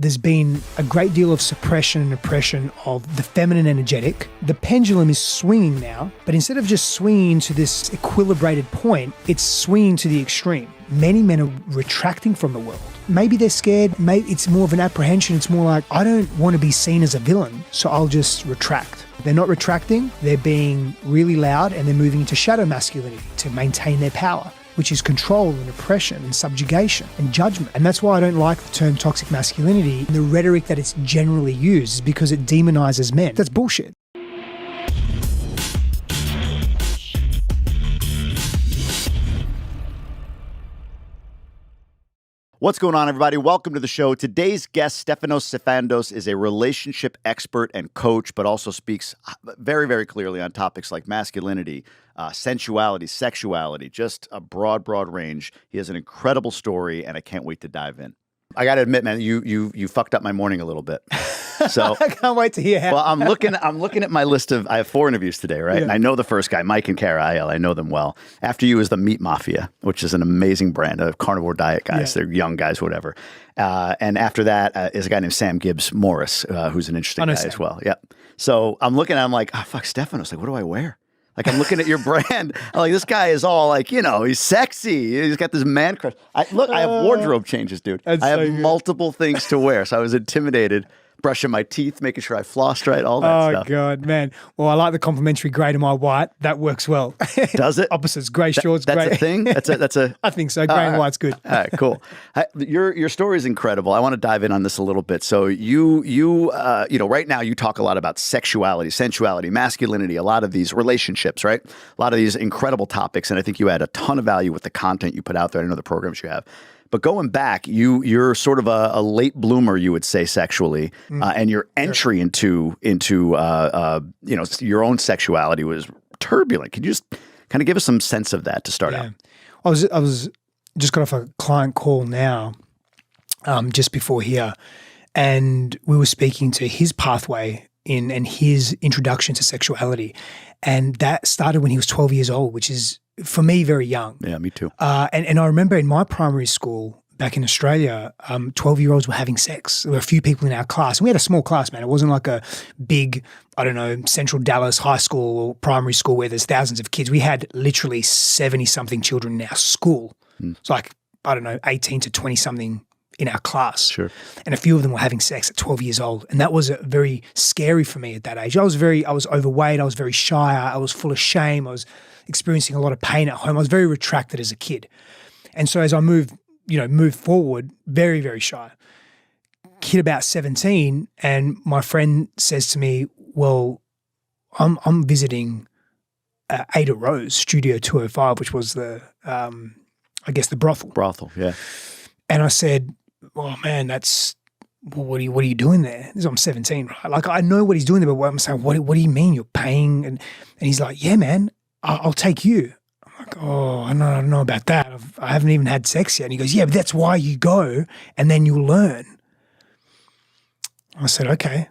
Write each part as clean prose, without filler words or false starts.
there's been a great deal of suppression and oppression of the feminine energetic. The pendulum is swinging now, but instead of just swinging to this equilibrated point, it's swinging to the extreme. Many men are retracting from the world. Maybe they're scared. Maybe it's more of an apprehension. It's more like, I don't want to be seen as a villain, so I'll just retract. They're not retracting. They're being really loud and they're moving into shadow masculinity to maintain their power, which is control and oppression and subjugation and judgment. And that's why I don't like the term toxic masculinity. The rhetoric that it's generally used is because it demonizes men. That's bullshit. What's going on, everybody? Welcome to the show. Today's guest, Stefanos Sifandos, is a relationship expert and coach, but also speaks very, very clearly on topics like masculinity, sensuality, sexuality, just a broad range. He has an incredible story, and I can't wait to dive in. I got to admit, man, you fucked up my morning a little bit. So I can't wait to hear how. Well, I'm looking at my list of, I have 4 interviews today, right? Yeah. And I know the first guy, Mike and Kara Ayel. I know them well. After you is the Meat Mafia, which is an amazing brand of carnivore diet guys. Yeah. They're young guys, whatever. And after that is a guy named Sam Gibbs Morris, who's an interesting guy as well. Yep. So I'm looking at him like, oh, fuck, Stefanos. Like, what do I wear? Like, I'm looking at your brand. I'm like, this guy is all like, you know, he's sexy. He's got this man crush. I have wardrobe changes, dude. I have multiple things to wear. So I was intimidated. Brushing my teeth, making sure I flossed right, all that stuff. Oh, God, man. Well, I like the complimentary grey to my white. That works well. Does it? Opposites, grey shorts, grey. That's a thing? That's a... I think so. Grey and white's good. All right, cool. Your story is incredible. I want to dive in on this a little bit. So you know, right now you talk a lot about sexuality, sensuality, masculinity, a lot of these relationships, right? A lot of these incredible topics. And I think you add a ton of value with the content you put out there. I know the programs you have. But going back, you're sort of a late bloomer, you would say, sexually, and your entry into you know, your own sexuality was turbulent. Could you just kind of give us some sense of that to start out? I was just got off a client call now, just before here, and we were speaking to his pathway and his introduction to sexuality, and that started when he was 12 years old, which is, for me, very young. Yeah, me too. And I remember in my primary school back in Australia, 12-year-olds were having sex. There were a few people in our class. And we had a small class, man. It wasn't like a big, I don't know, Central Dallas high school or primary school where there's thousands of kids. We had literally 70-something children in our school. It's like, I don't know, 18 to 20-something in our class. Sure. And a few of them were having sex at 12 years old. And that was very scary for me at that age. I was overweight. I was very shy. I was full of shame. I was experiencing a lot of pain at home. I was very retracted as a kid. And so as I moved forward, very, very shy. Hit about 17, and my friend says to me, well, I'm visiting Ada Rose, Studio 205, which was the, I guess, the brothel. Brothel, yeah. And I said, oh, man, what are you doing there? I'm 17, right? Like, I know what he's doing there, but I'm saying, what do you mean you're paying? And he's like, yeah, man, I'll take you. I'm like, oh, I don't know about that. I haven't even had sex yet. And he goes, yeah, but that's why you go, and then you'll learn. I said, okay.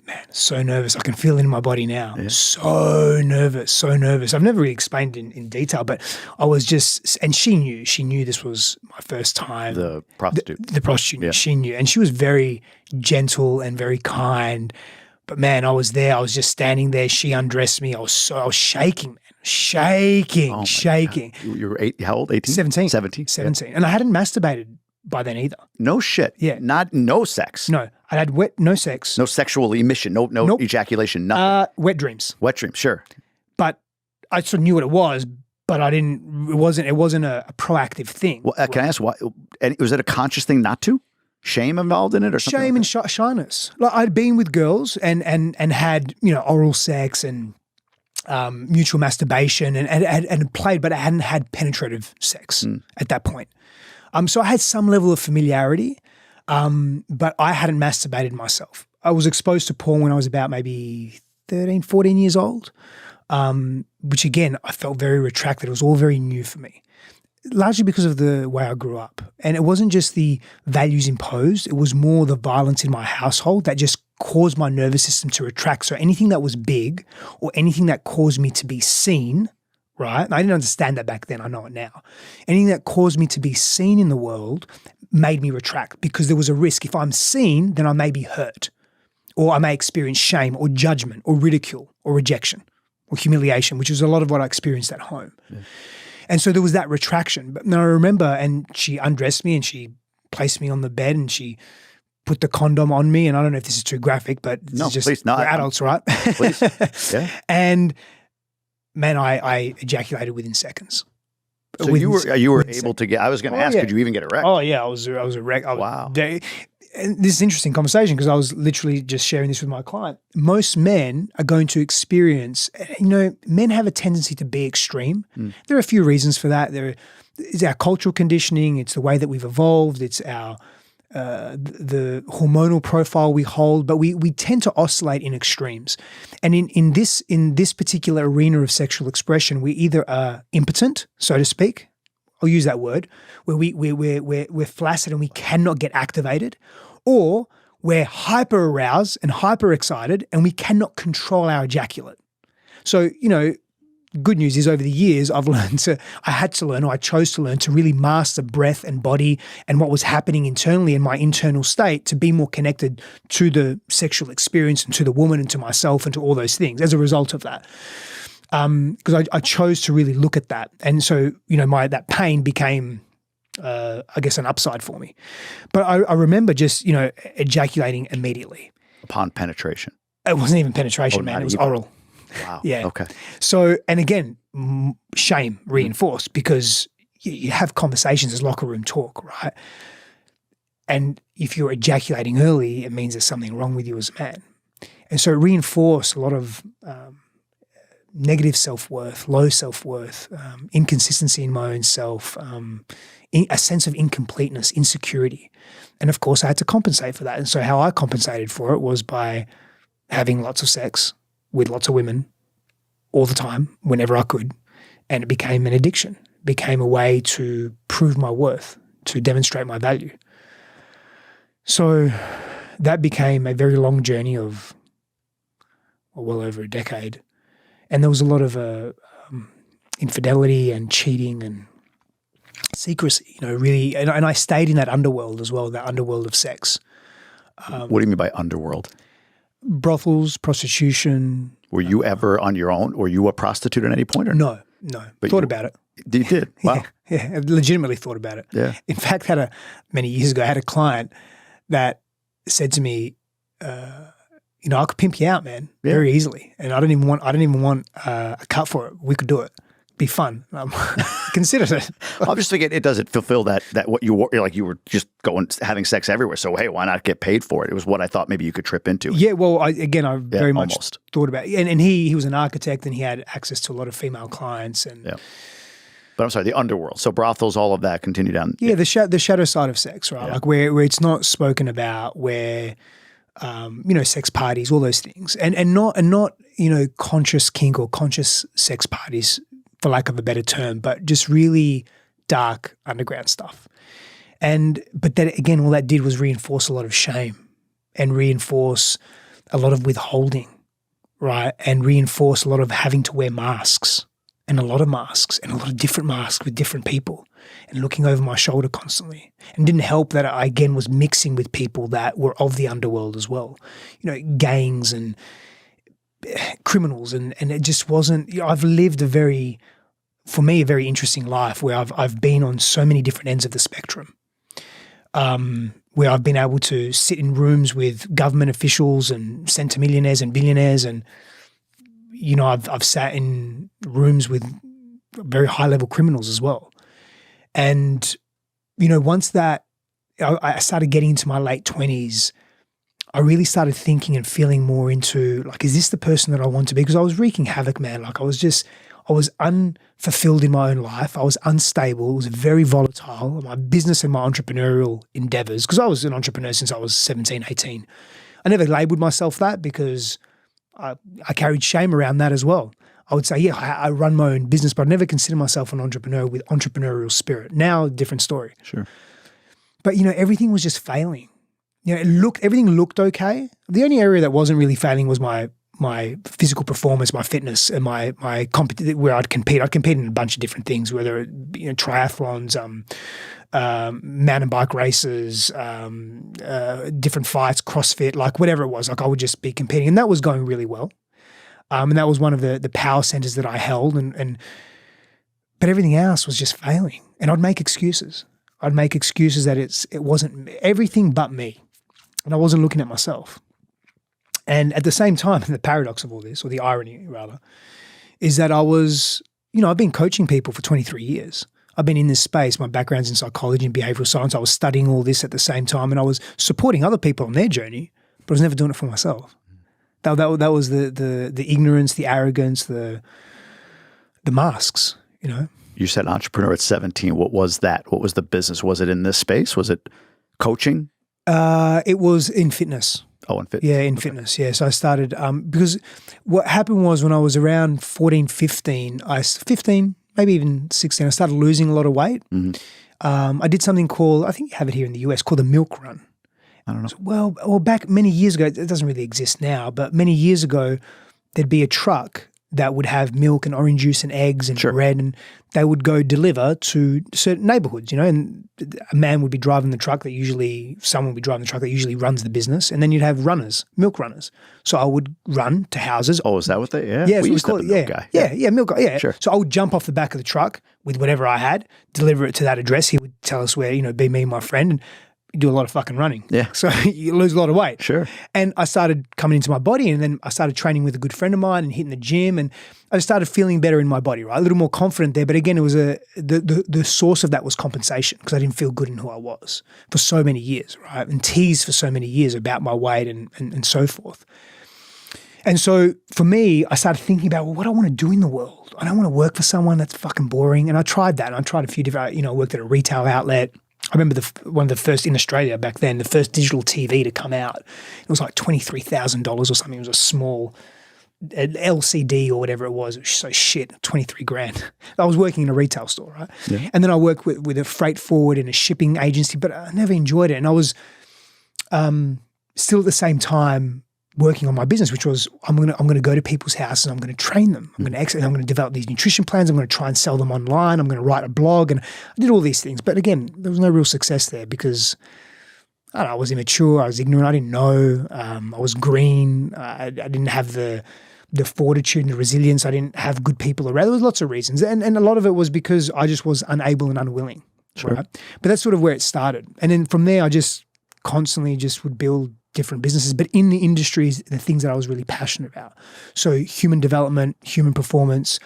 Man, so nervous. I can feel it in my body now. Yeah. So nervous. I've never really explained in detail, but I was just, and she knew this was my first time. The prostitute. The prostitute, yeah. She knew. And she was very gentle and very kind. But man, I was there. I was just standing there. She undressed me. I was shaking, man. Shaking. God. You were how old? 18? 17. 17. Yeah. And I hadn't masturbated by then either. No shit. Yeah. No sex. No. I had no sex. No sexual emission. No ejaculation. Nothing. Wet dreams. Wet dreams, sure. But I sort of knew what it was, but I didn't. It wasn't a proactive thing. Well, can I ask why? Was it a conscious thing not to? Shame involved in it, or something? Shame and shyness. Like, I'd been with girls and had, you know, oral sex and mutual masturbation and played, but I hadn't had penetrative sex at that point. So I had some level of familiarity, but I hadn't masturbated myself. I was exposed to porn when I was about maybe 13, 14 years old, which again, I felt very retracted. It was all very new for me, largely because of the way I grew up. And it wasn't just the values imposed, it was more the violence in my household that just caused my nervous system to retract. So anything that was big or anything that caused me to be seen, right? I didn't understand that back then. I know it now. Anything that caused me to be seen in the world made me retract because there was a risk. If I'm seen, then I may be hurt, or I may experience shame or judgment or ridicule or rejection or humiliation, which is a lot of what I experienced at home. Yeah. And so there was that retraction. But I remember, and she undressed me and she placed me on the bed and she put the condom on me. And I don't know if this is too graphic, but no, just, please not. We're adults, right? Please. Yeah. And man, I ejaculated within seconds. So you were able to get, I was going to ask, could you even get erect? Oh yeah, I was erect. Wow. And this is an interesting conversation because I was literally just sharing this with my client. Most men are going to experience, men have a tendency to be extreme. There are a few reasons for that. It's our cultural conditioning. It's the way that we've evolved. It's our the hormonal profile we hold, but we tend to oscillate in extremes. And in this particular arena of sexual expression, we either are impotent, so to speak. I'll use that word, where we're flaccid and we cannot get activated, or we're hyper aroused and hyper excited and we cannot control our ejaculate. So, good news is over the years, I chose to learn to really master breath and body and what was happening internally in my internal state to be more connected to the sexual experience and to the woman and to myself and to all those things as a result of that. Because I chose to really look at that. And so, that pain became, I guess, an upside for me. But I remember just, ejaculating immediately. Upon penetration? It wasn't even penetration, man. It was oral. Wow. Yeah. Okay. So, and again, shame reinforced because you have conversations as locker room talk, right? And if you're ejaculating early, it means there's something wrong with you as a man. And so it reinforced a lot of negative self-worth, low self-worth, inconsistency in my own self, a sense of incompleteness, insecurity. And of course, I had to compensate for that. And so how I compensated for it was by having lots of sex with lots of women all the time, whenever I could. And it became an addiction, became a way to prove my worth, to demonstrate my value. So that became a very long journey of well over a decade. And there was a lot of infidelity and cheating and secrecy, really. And I stayed in that underworld as well, that underworld of sex. What do you mean by underworld? Brothels, prostitution. Were you ever on your own? Were you a prostitute at any point? Or no. But thought about it. You did? Wow. Yeah, I legitimately thought about it. Yeah. In fact, many years ago, I had a client that said to me, I could pimp you out, man, very easily. And I didn't even want a cut for it. We could do it. Be fun. Considered it. I'm just thinking, does it fulfill that what you were like? You were just having sex everywhere. So hey, why not get paid for it? It was what I thought maybe you could trip into. Yeah. Well, I very much almost thought about it. And he was an architect and he had access to a lot of female clients. And but I'm sorry, the underworld. So brothels, all of that continued down. Yeah, the shadow side of sex, right? Yeah. Like where it's not spoken about, where sex parties, all those things, and not conscious kink or conscious sex parties, for lack of a better term, but just really dark underground stuff. But then again, all that did was reinforce a lot of shame and reinforce a lot of withholding, right? And reinforce a lot of having to wear masks and a lot of different masks with different people and looking over my shoulder constantly. And didn't help that I, again, was mixing with people that were of the underworld as well, gangs and criminals, and it just wasn't. I've lived a very interesting life where I've been on so many different ends of the spectrum, where I've been able to sit in rooms with government officials and centimillionaires and billionaires, and I've sat in rooms with very high level criminals as well. And once that I started getting into my late 20s, I really started thinking and feeling more into, like, is this the person that I want to be? Because I was wreaking havoc, man. Like I was unfulfilled in my own life. I was unstable. It was very volatile. My business and my entrepreneurial endeavors, because I was an entrepreneur since I was 17, 18. I never labeled myself that because I carried shame around that as well. I would say, I run my own business, but I never consider myself an entrepreneur with entrepreneurial spirit. Now, different story. Sure. But, everything was just failing. Everything looked okay. The only area that wasn't really failing was my physical performance, my fitness, and where I'd compete. I'd compete in a bunch of different things, whether triathlons, mountain bike races, different fights, CrossFit, like whatever it was. Like I would just be competing, and that was going really well. And that was one of the power centers that I held, but everything else was just failing, and I'd make excuses. I'd make excuses that it wasn't everything but me, and I wasn't looking at myself. And at the same time, the paradox of all this, or the irony rather, is that I was, I've been coaching people for 23 years. I've been in this space. My background's in psychology and behavioral science. I was studying all this at the same time, and I was supporting other people on their journey, but I was never doing it for myself. That was the ignorance, the arrogance, the masks, You said entrepreneur at 17. What was that? What was the business? Was it in this space? Was it coaching? It was in fitness. Oh, in fitness. Yeah, in fitness. Yeah. So I started because what happened was when I was around 14, 15, 15, maybe even 16, I started losing a lot of weight. Mm-hmm. I did something called, I think you have it here in the US, called the milk run. I don't know. So, well, back many years ago, it doesn't really exist now, but many years ago, there'd be a truck that would have milk and orange juice and eggs and bread, and they would go deliver to certain neighborhoods, and a man would be driving the truck someone would be driving the truck that usually runs the business, and then you'd have runners, milk runners. So I would run to houses. Oh, is that what they, Yeah, we so used to have a milk guy. Yeah, milk guy, yeah. Sure. So I would jump off the back of the truck with whatever I had, deliver it to that address. He would tell us where, be me and my friend, and you do a lot of fucking running. Yeah. So you lose a lot of weight. Sure. And I started coming into my body, and then I started training with a good friend of mine and hitting the gym, and I started feeling better in my body, right? A little more confident there. But again, it was the source of that was compensation, because I didn't feel good in who I was for so many years, right? And teased for so many years about my weight and so forth. And so for me, I started thinking about, what do I want to do in the world? I don't want to work for someone that's fucking boring. And I tried that. And I tried a few different, I worked at a retail outlet. I remember one of the first in Australia back then, the first digital TV to come out. It was like $23,000 or something. It was a small LCD or whatever it was. It was so shit, 23 grand. I was working in a retail store, right? Yeah. And then I worked with a freight forward in a shipping agency, but I never enjoyed it. And I was still at the same time working on my business, which was I'm gonna go to people's houses, I'm gonna train them, I'm gonna develop these nutrition plans, I'm gonna try and sell them online, I'm gonna write a blog, and I did all these things. But again, there was no real success there because I was immature, I was ignorant, I didn't know, I was green, I didn't have the fortitude and the resilience, I didn't have good people around. There was lots of reasons, and a lot of it was because I just was unable and unwilling. Sure. Right? But that's sort of where it started, and then from there I just constantly would build different businesses, but in the industries, the things that I was really passionate about. So human development, human performance,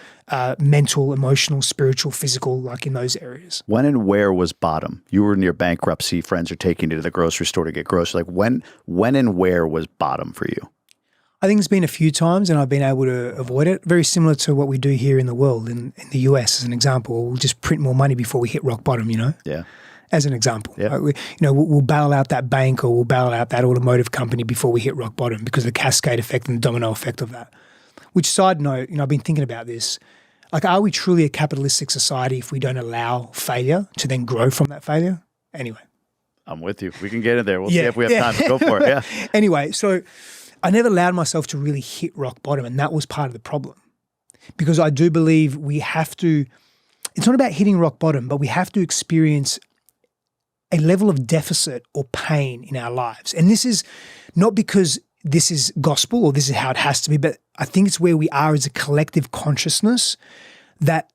mental, emotional, spiritual, physical, like in those areas. When and where was bottom? You were near bankruptcy, friends are taking you to the grocery store to get groceries. Like when and where was bottom for you? I think it's been a few times and I've been able to avoid it. Very similar to what we do here in the world. In the US, as an example, we'll just print more money before we hit rock bottom, Yeah. As an example, yeah. We'll bail out that bank or we'll bail out that automotive company before we hit rock bottom because of the cascade effect and the domino effect of that. Which, side note, I've been thinking about this. Like, are we truly a capitalistic society if we don't allow failure to then grow from that failure? Anyway. I'm with you. We can get in there. We'll see if we have time to go for it. Yeah. Anyway, so I never allowed myself to really hit rock bottom, and that was part of the problem. Because I do believe we have to, it's not about hitting rock bottom, but we have to experience a level of deficit or pain in our lives. And this is not because this is gospel or this is how it has to be, but I think it's where we are as a collective consciousness that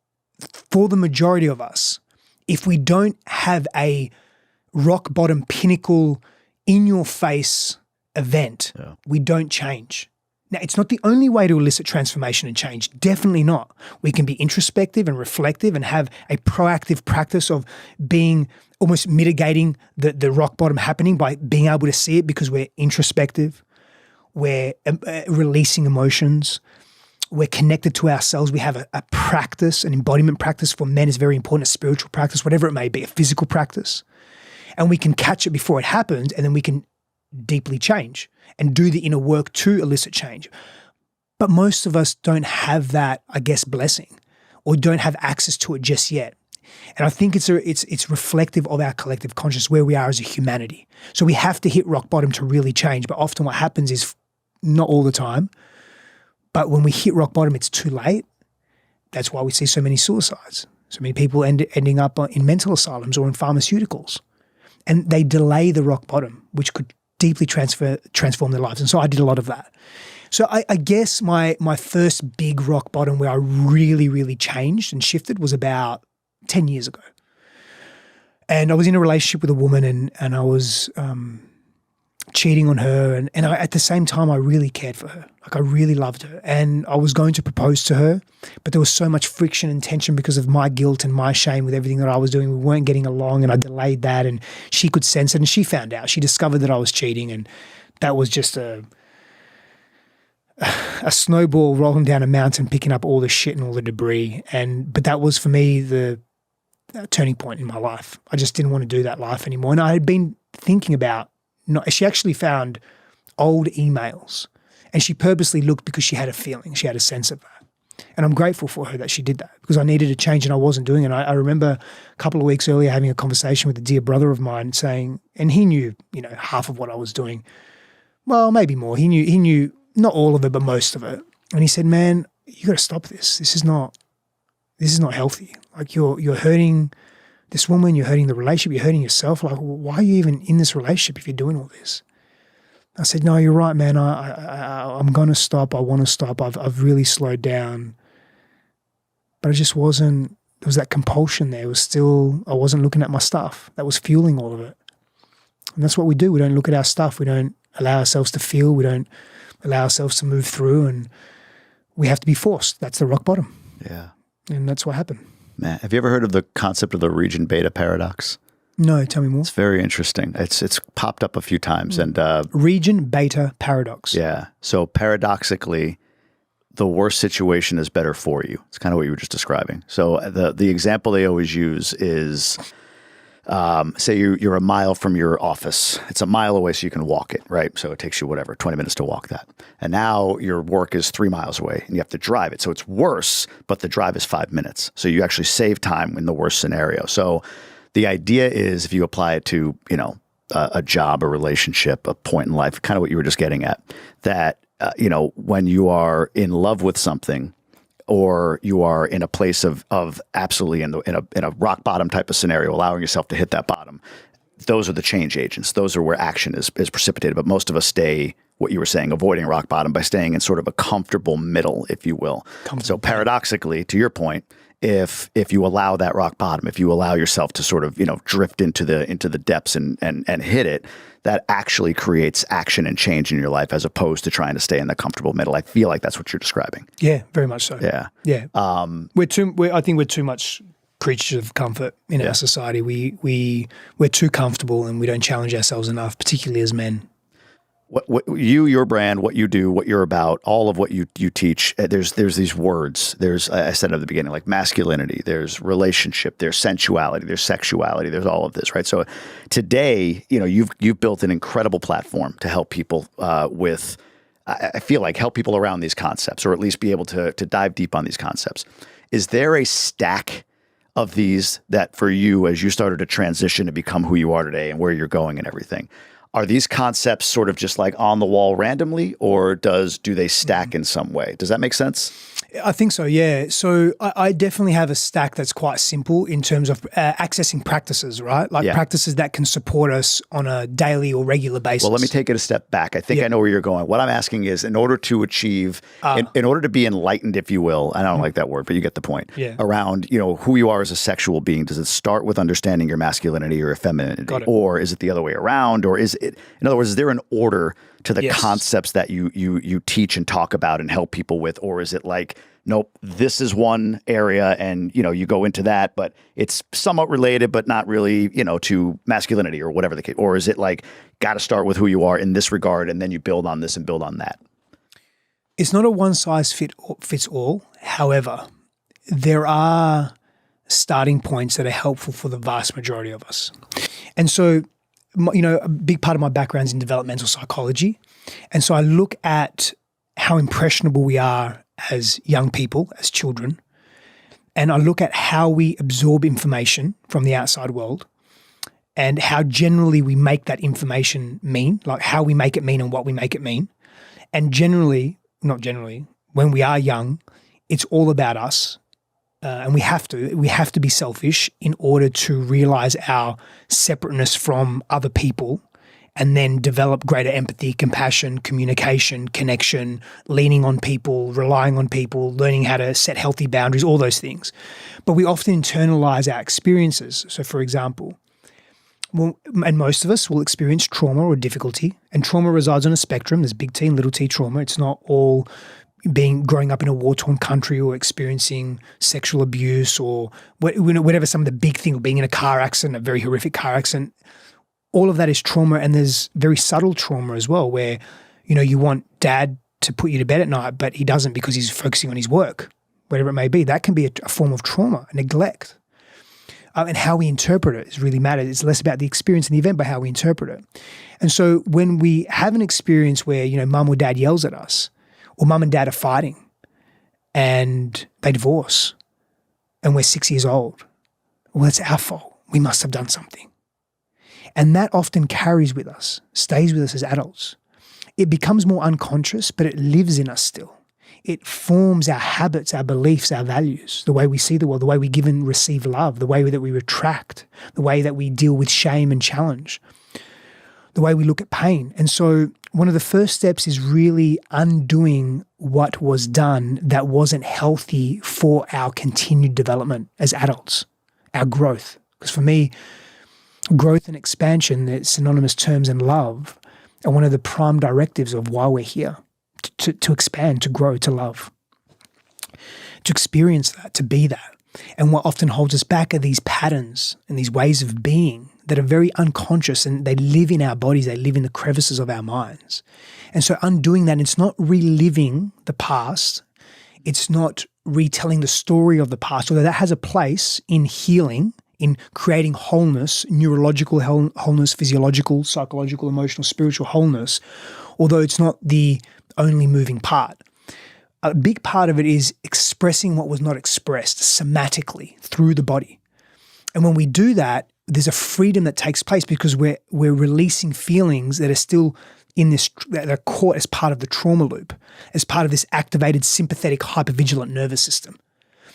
for the majority of us, if we don't have a rock bottom pinnacle in your face event, we don't change. Now, it's not the only way to elicit transformation and change. Definitely not. We can be introspective and reflective and have a proactive practice of being almost mitigating the rock bottom happening by being able to see it because we're introspective, we're releasing emotions, we're connected to ourselves. We have a practice, an embodiment practice. For men is very important, a spiritual practice, whatever it may be, a physical practice. And we can catch it before it happens, and then we can deeply change and do the inner work to elicit change. But most of us don't have that, I guess, blessing, or don't have access to it just yet. And I think it's reflective of our collective consciousness, where we are as a humanity. So we have to hit rock bottom to really change. But often what happens is, not all the time, But when we hit rock bottom, it's too late. That's why we see so many suicides. So many people ending up in mental asylums or in pharmaceuticals. And they delay the rock bottom, which could deeply transform their lives. And so I did a lot of that. So I guess my first big rock bottom where I really, really changed and shifted was about 10 years ago. And I was in a relationship with a woman and I was cheating on her. And at the same time, I really cared for her. Like I really loved her. And I was going to propose to her, but there was so much friction and tension because of my guilt and my shame with everything that I was doing. We weren't getting along and I delayed that and she could sense it and she found out. She discovered that I was cheating and that was just a snowball rolling down a mountain, picking up all the shit and all the debris. But that was for me the turning point in my life. I just didn't want to do that life anymore. And I had been thinking about, she actually found old emails and she purposely looked because she had a feeling, she had a sense of that. And I'm grateful for her that she did that because I needed a change and I wasn't doing it. I remember a couple of weeks earlier having a conversation with a dear brother of mine saying, and he knew, half of what I was doing. Well, maybe more. He knew not all of it, but most of it. And he said, man, you got to stop this. This is not healthy. Like you're hurting this woman, you're hurting the relationship, you're hurting yourself. Like, why are you even in this relationship if you're doing all this? I said, no, you're right, man. I'm going to stop. I want to stop. I've really slowed down. But I just wasn't, there was that compulsion there. It was still, I wasn't looking at my stuff. That was fueling all of it. And that's what we do. We don't look at our stuff. We don't allow ourselves to feel. We don't allow ourselves to move through. And we have to be forced. That's the rock bottom. Yeah. And that's what happened. Man, have you ever heard of the concept of the region beta paradox? No, tell me more. It's very interesting. It's popped up a few times. And region beta paradox. Yeah. So paradoxically, the worst situation is better for you. It's kind of what you were just describing. So the example they always use is, say you're a mile from your office. It's a mile away, so you can walk it, right? So it takes you 20 minutes to walk that. And now your work is 3 miles away and you have to drive it. So it's worse, but the drive is 5 minutes. So you actually save time in the worst scenario. So the idea is if you apply it to, a job, a relationship, a point in life, kind of what you were just getting at, that, when you are in love with something, or you are in a place of absolutely in a rock bottom type of scenario, allowing yourself to hit that bottom, those are the change agents. Those are where action is precipitated. But most of us stay, what you were saying, avoiding rock bottom by staying in sort of a comfortable middle, if you will. So paradoxically, to your point, if you allow that rock bottom, if you allow yourself to sort of drift into the depths and hit it, that actually creates action and change in your life as opposed to trying to stay in the comfortable middle. I feel like that's what you're describing. Yeah, very much so. Yeah. Yeah. I think we're too much creatures of comfort in our society. We're too comfortable and we don't challenge ourselves enough, particularly as men. What your brand, what you do, what you're about, all of what you teach, there's these words. I said at the beginning, like masculinity, there's relationship, there's sensuality, there's sexuality, there's all of this, right? So today, you've built an incredible platform to help people I feel like help people around these concepts, or at least be able to dive deep on these concepts. Is there a stack of these that for you, as you started to transition to become who you are today and where you're going and everything, are these concepts sort of just like on the wall randomly, or do they stack in some way? Does that make sense? I think so, yeah. So I definitely have a stack that's quite simple in terms of accessing practices, right? Like practices that can support us on a daily or regular basis. Well, let me take it a step back. I think I know where you're going. What I'm asking is, in order to achieve, in order to be enlightened, if you will, I don't like that word, but you get the point, around who you are as a sexual being, does it start with understanding your masculinity or your femininity? Or is it the other way around? Or is it, in other words, is there an order to the concepts that you teach and talk about and help people with? Or is it like, nope, this is one area and, you go into that, but it's somewhat related, but not really, to masculinity or whatever the case? Or is it like, got to start with who you are in this regard and then you build on this and build on that? It's not a one size fits all. However, there are starting points that are helpful for the vast majority of us. And so, a big part of my background is in developmental psychology. And so I look at how impressionable we are as young people, as children, and I look at how we absorb information from the outside world and how generally we make that information mean, like how we make it mean and what we make it mean. And when when we are young, it's all about us. And we have to be selfish in order to realize our separateness from other people, and then develop greater empathy, compassion, communication, connection, leaning on people, relying on people, learning how to set healthy boundaries, all those things. But we often internalize our experiences. So for example, and most of us will experience trauma or difficulty, and trauma resides on a spectrum. There's big T and little t trauma. It's not all growing up in a war-torn country or experiencing sexual abuse or whatever some of the big things, or being in a car accident, a very horrific car accident. All of that is trauma, and there's very subtle trauma as well, where, you want dad to put you to bed at night, but he doesn't because he's focusing on his work, whatever it may be. That can be a form of trauma, neglect. And how we interpret it is really matters. It's less about the experience and the event, but how we interpret it. And so when we have an experience where, mum or dad yells at us, or mum and dad are fighting and they divorce and we're 6 years old, well, it's our fault. We must have done something. And that often carries with us, stays with us as adults. It becomes more unconscious, but it lives in us still. It forms our habits, our beliefs, our values, the way we see the world, the way we give and receive love, the way that we retract, the way that we deal with shame and challenge, the way we look at pain. And so one of the first steps is really undoing what was done that wasn't healthy for our continued development as adults, our growth. Because for me, growth and expansion, they're synonymous terms in love, are one of the prime directives of why we're here, to expand, to grow, to love, to experience that, to be that. And what often holds us back are these patterns and these ways of being that are very unconscious, and they live in our bodies, they live in the crevices of our minds. And so undoing that, it's not reliving the past, it's not retelling the story of the past, although that has a place in healing, in creating wholeness, neurological wholeness, physiological, psychological, emotional, spiritual wholeness, although it's not the only moving part. A big part of it is expressing what was not expressed somatically through the body. And when we do that, there's a freedom that takes place because we're releasing feelings that are still in this, that are caught as part of the trauma loop, as part of this activated sympathetic hypervigilant nervous system.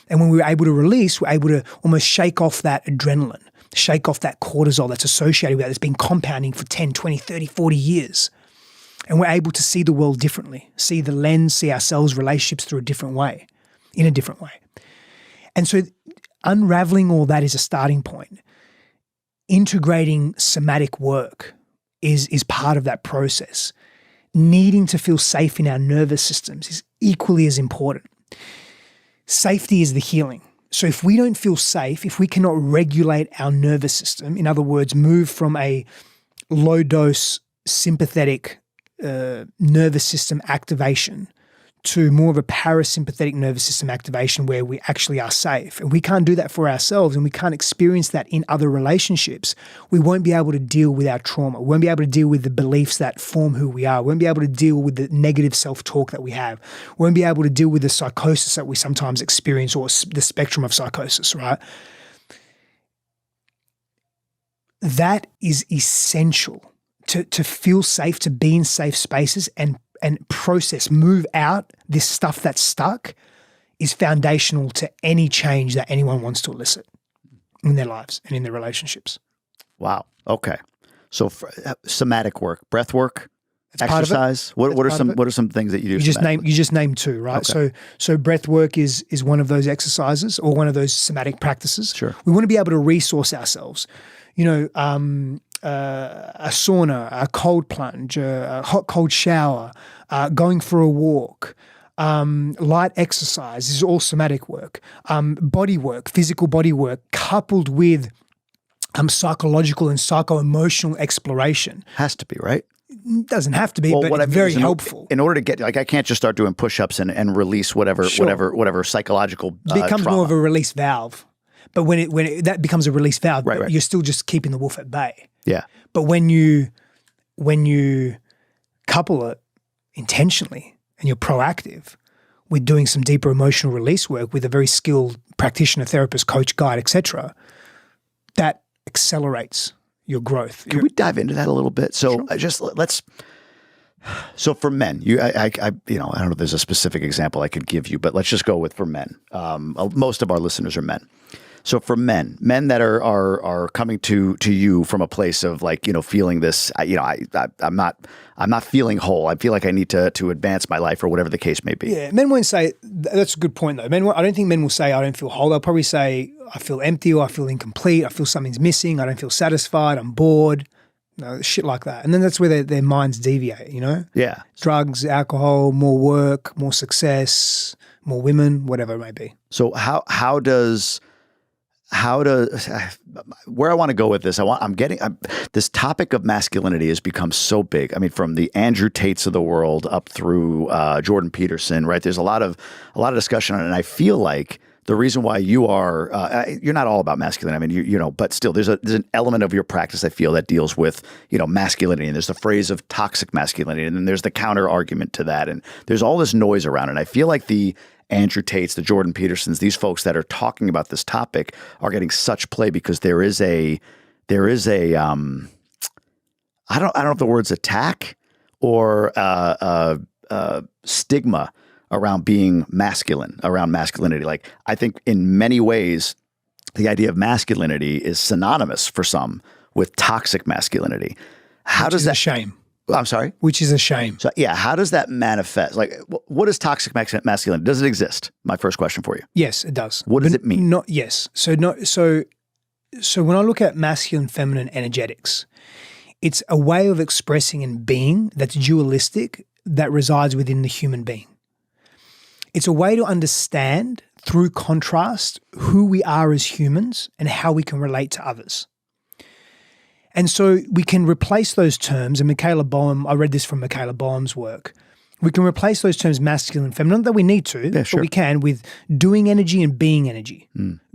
And when we're able to release, we're able to almost shake off that adrenaline, shake off that cortisol that's associated with that, that's been compounding for 10, 20, 30, 40 years. And we're able to see the world differently, see the lens, see ourselves, relationships through a different way, in a different way. And so unraveling all that is a starting point. Integrating somatic work is part of that process. Needing to feel safe in our nervous systems is equally as important. Safety is the healing. So if we don't feel safe, if we cannot regulate our nervous system, in other words, move from a low-dose sympathetic nervous system activation to more of a parasympathetic nervous system activation where we actually are safe, and we can't do that for ourselves and we can't experience that in other relationships, we won't be able to deal with our trauma. We won't be able to deal with the beliefs that form who we are. We won't be able to deal with the negative self-talk that we have. We won't be able to deal with the psychosis that we sometimes experience, or the spectrum of psychosis, right? That is essential to feel safe, to be in safe spaces and process, move out this stuff that's stuck, is foundational to any change that anyone wants to elicit in their lives and in their relationships. Wow. Okay. So somatic work, breath work, exercise. What are some things that you do? You just named two, right? Okay. So breath work is one of those exercises or one of those somatic practices. Sure. We want to be able to resource ourselves. A sauna, a cold plunge, a hot cold shower, going for a walk, light exercise. This is all somatic work. Body work, physical body work, coupled with psychological and psycho-emotional exploration. Has to be, right? Doesn't have to be, but it's very helpful. In order to get, I can't just start doing push-ups and release whatever psychological becomes trauma. more of a release valve. But when that becomes a release valve, right. You're still just keeping the wolf at bay. Yeah. But when you couple it intentionally and you're proactive with doing some deeper emotional release work with a very skilled practitioner, therapist, coach, guide, etc., that accelerates your growth. Can we dive into that a little bit? So sure. just let's So for men, I don't know if there's a specific example I could give you, but let's just go with for men. Most of our listeners are men. So for men that are coming to you from a place of like, feeling this, I'm not feeling whole. I feel like I need to advance my life or whatever the case may be. Yeah, men won't say, that's a good point though. I don't think men will say, I don't feel whole. They'll probably say, I feel empty, or I feel incomplete. I feel something's missing. I don't feel satisfied. I'm bored. Shit like that. And then that's where their minds deviate, Yeah. Drugs, alcohol, more work, more success, more women, whatever it may be. So how does where I want to go with this? This topic of masculinity has become so big. I mean, from the Andrew Tates of the world up through Jordan Peterson, right? There's a lot of discussion on it, and I feel like the reason why you're not all about masculinity. I mean, but still, there's an element of your practice I feel that deals with masculinity, and there's the phrase of toxic masculinity, and then there's the counter argument to that, and there's all this noise around it. And I feel like the Andrew Tates, the Jordan Petersons, these folks that are talking about this topic are getting such play because there is a I don't know if the word's attack or stigma around being masculine, around masculinity. Like, I think in many ways, the idea of masculinity is synonymous for some with toxic masculinity. How does that? A shame. I'm sorry? Which is a shame. So, yeah, how does that manifest? Like, what is toxic masculinity? Does it exist? My first question for you. Yes, it does. What does it mean? Yes. So when I look at masculine, feminine energetics, it's a way of expressing and being that's dualistic, that resides within the human being. It's a way to understand through contrast who we are as humans and how we can relate to others. And so we can replace those terms, and Michaela Boehm, I read this from Michaela Boehm's work, we can replace those terms masculine and feminine, not that we need to, yeah, sure. But we can, with doing energy and being energy,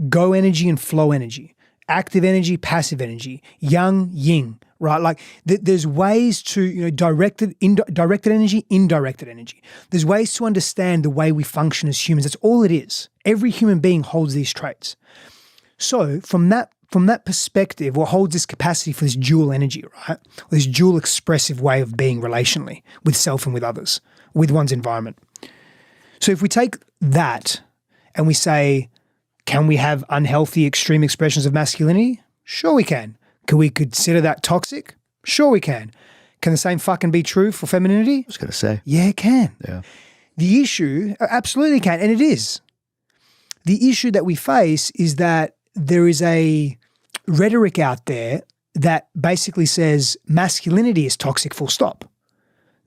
go energy and flow energy, active energy, passive energy, yang, yin, right? Like there's ways to, directed energy, indirected energy. There's ways to understand the way we function as humans. That's all it is. Every human being holds these traits. So from that perspective, what holds this capacity for this dual energy, right? This dual expressive way of being relationally with self and with others, with one's environment. So if we take that and we say, can we have unhealthy, extreme expressions of masculinity? Sure we can. Can we consider that toxic? Sure we can. Can the same fucking be true for femininity? I was going to say. Yeah, it can. Yeah. The issue, absolutely can, and it is. The issue that we face is that there is a rhetoric out there that basically says masculinity is toxic, full stop.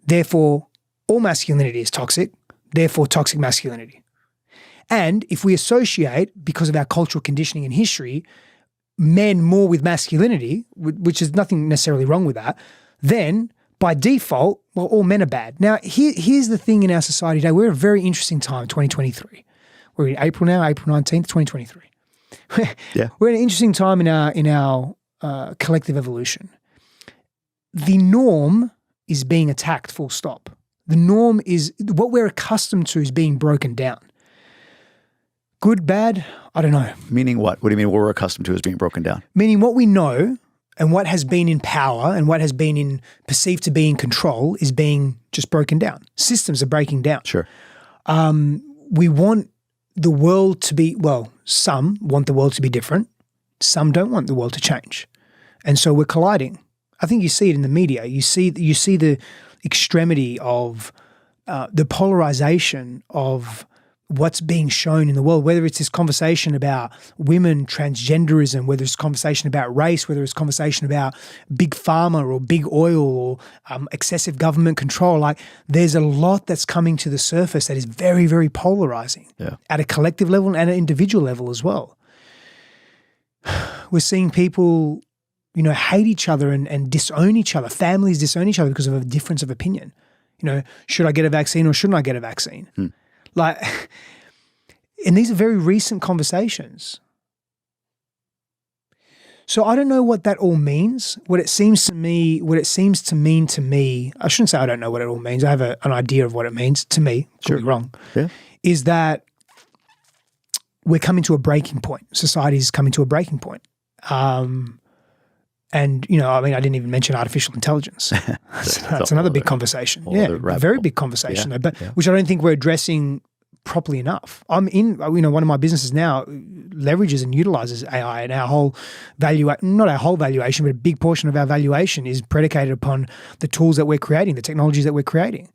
Therefore, all masculinity is toxic, therefore toxic masculinity. And if we associate, because of our cultural conditioning and history, men more with masculinity, which is nothing necessarily wrong with that, then by default, well, all men are bad. Now, here's the thing in our society today. We're at a very interesting time, 2023. We're in April now, April 19th, 2023. Yeah. We're at an interesting time in our collective evolution. The norm is being attacked, full stop. The norm is, what we're accustomed to is being broken down. Good, bad, I don't know. Meaning what? What do you mean what we're accustomed to is being broken down? Meaning what we know and what has been in power and what has been perceived to be in control is being just broken down. Systems are breaking down. Sure. We want the world to be, well, some want the world to be different. Some don't want the world to change. And so we're colliding. I think you see it in the media. You see the extremity of the polarization of what's being shown in the world, whether it's this conversation about women, transgenderism, whether it's conversation about race, whether it's conversation about big pharma or big oil or excessive government control. Like, there's a lot that's coming to the surface that is very, very polarizing at a collective level and at an individual level as well. We're seeing people, hate each other and disown each other. Families disown each other because of a difference of opinion. Should I get a vaccine or shouldn't I get a vaccine? And these are very recent conversations. So I don't know what that all means. What it seems to mean to me, I shouldn't say I don't know what it all means. I have an idea of what it means to me. Could be wrong. Yeah. Is that we're coming to a breaking point. Society is coming to a breaking point. And, I didn't even mention artificial intelligence. That's another big conversation. Yeah, a very big conversation, though, but which I don't think we're addressing properly enough. I'm in, one of my businesses now leverages and utilizes AI, and our whole not our whole valuation, but a big portion of our valuation is predicated upon the tools that we're creating, the technologies that we're creating.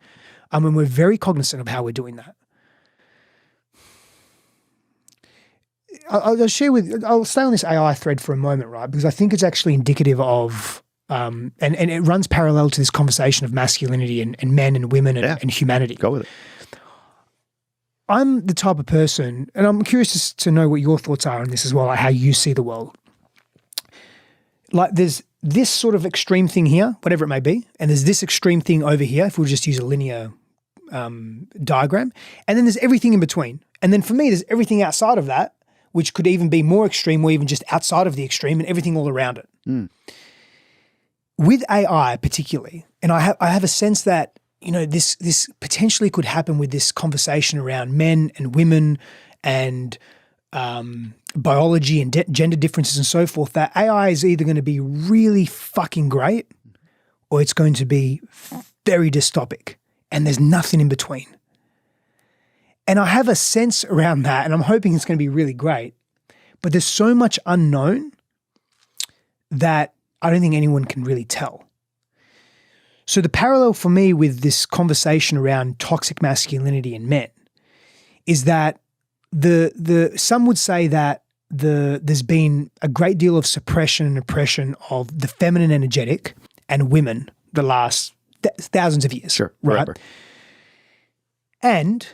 And we're very cognizant of how we're doing that. I'll stay on this AI thread for a moment, right? Because I think it's actually indicative of, and it runs parallel to this conversation of masculinity and men and women and humanity. Go with it. I'm the type of person, and I'm curious to know what your thoughts are on this as well, like how you see the world. Like there's this sort of extreme thing here, whatever it may be, and there's this extreme thing over here, if we just use a linear diagram, and then there's everything in between. And then for me, there's everything outside of that, which could even be more extreme or even just outside of the extreme, and everything all around it. With AI particularly, and I have a sense that, this potentially could happen with this conversation around men and women and biology and gender differences and so forth, that AI is either going to be really fucking great or it's going to be very dystopic, and there's nothing in between. And I have a sense around that, and I'm hoping it's going to be really great, but there's so much unknown that I don't think anyone can really tell. So the parallel for me with this conversation around toxic masculinity in men is that some would say that there's been a great deal of suppression and oppression of the feminine energetic and women the last thousands of years. Sure, right? Forever. And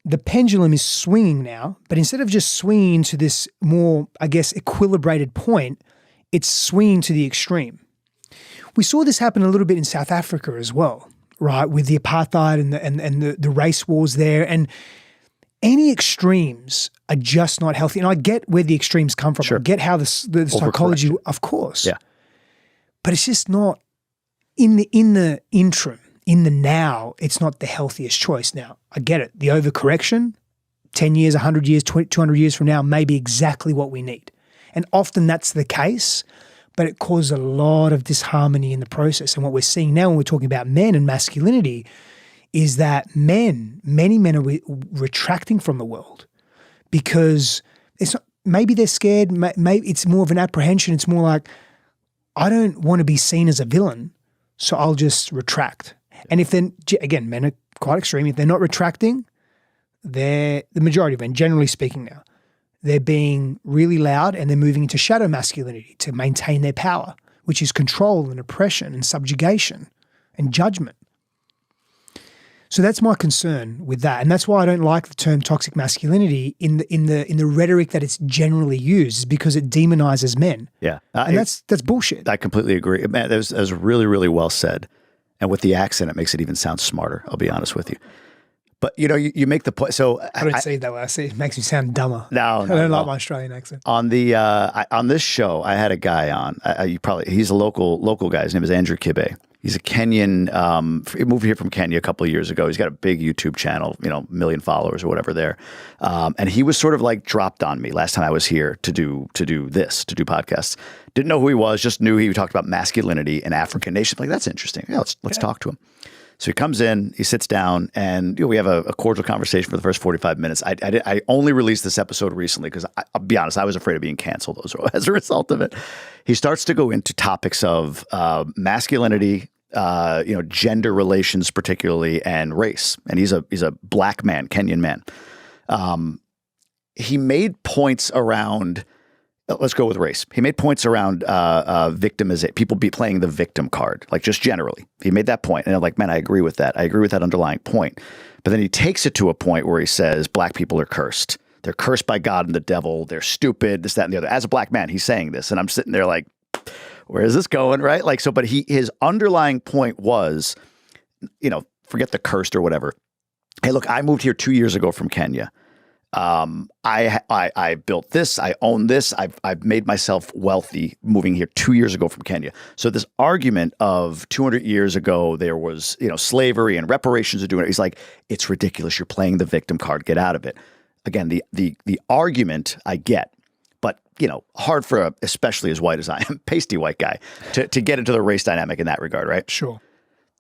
the pendulum is swinging now, but instead of just swinging to this more, I guess, equilibrated point, it's swinging to the extreme. We saw this happen a little bit in South Africa as well, right, with the apartheid and the race wars there. And any extremes are just not healthy. And I get where the extremes come from. Sure. I get how the psychology, of course. Yeah. But it's just not, in the interim, in the now, it's not the healthiest choice. Now, I get it. The overcorrection, 10 years, 100 years, 200 years from now, may be exactly what we need. And often that's the case, but it causes a lot of disharmony in the process. And what we're seeing now when we're talking about men and masculinity is that many men are retracting from the world because it's not, maybe they're scared, maybe it's more of an apprehension. It's more like, I don't want to be seen as a villain, so I'll just retract. And if then, again, men are quite extreme. If they're not retracting, the majority of men, generally speaking now, they're being really loud and they're moving into shadow masculinity to maintain their power, which is control and oppression and subjugation and judgment. So that's my concern with that. And that's why I don't like the term toxic masculinity in the rhetoric that it's generally used, is because it demonizes men. Yeah. And that's bullshit. I completely agree. Man, that was really, really well said. And with the accent, it makes it even sound smarter, I'll be honest with you. But, you make the point. So I don't see it that way. I see it makes me sound dumber. No, I don't like my Australian accent. On this show, I had a guy on. He's a local guy. His name is Andrew Kibe. He's a Kenyan. He moved here from Kenya a couple of years ago. He's got a big YouTube channel, 1 million followers or whatever there. And he was sort of like dropped on me last time I was here to do podcasts. Didn't know who he was. Just knew he talked about masculinity in African nations. Like, that's interesting. Yeah, let's talk to him. So he comes in, he sits down, and we have a cordial conversation for the first 45 minutes. I only released this episode recently because I'll be honest, I was afraid of being canceled as a result of it. He starts to go into topics of masculinity, gender relations particularly, and race. And he's a black man, Kenyan man. He made points around. Let's go with race. He made points around victimization, people playing the victim card, like just generally. He made that point, and I'm like, man, I agree with that. I agree with that underlying point. But then he takes it to a point where he says black people are cursed. They're cursed by God and the devil. They're stupid, this, that, and the other. As a black man, he's saying this, and I'm sitting there like, where is this going, right? Like, so, but his underlying point was, forget the cursed or whatever. Hey, look, I moved here 2 years ago from Kenya. I built this. I own this. I've made myself wealthy moving here 2 years ago from Kenya. So this argument of 200 years ago there was slavery and reparations are doing it. He's like, it's ridiculous. You're playing the victim card. Get out of it. Again, the argument I get, but hard for especially as white as I am, pasty white guy to get into the race dynamic in that regard, right? Sure.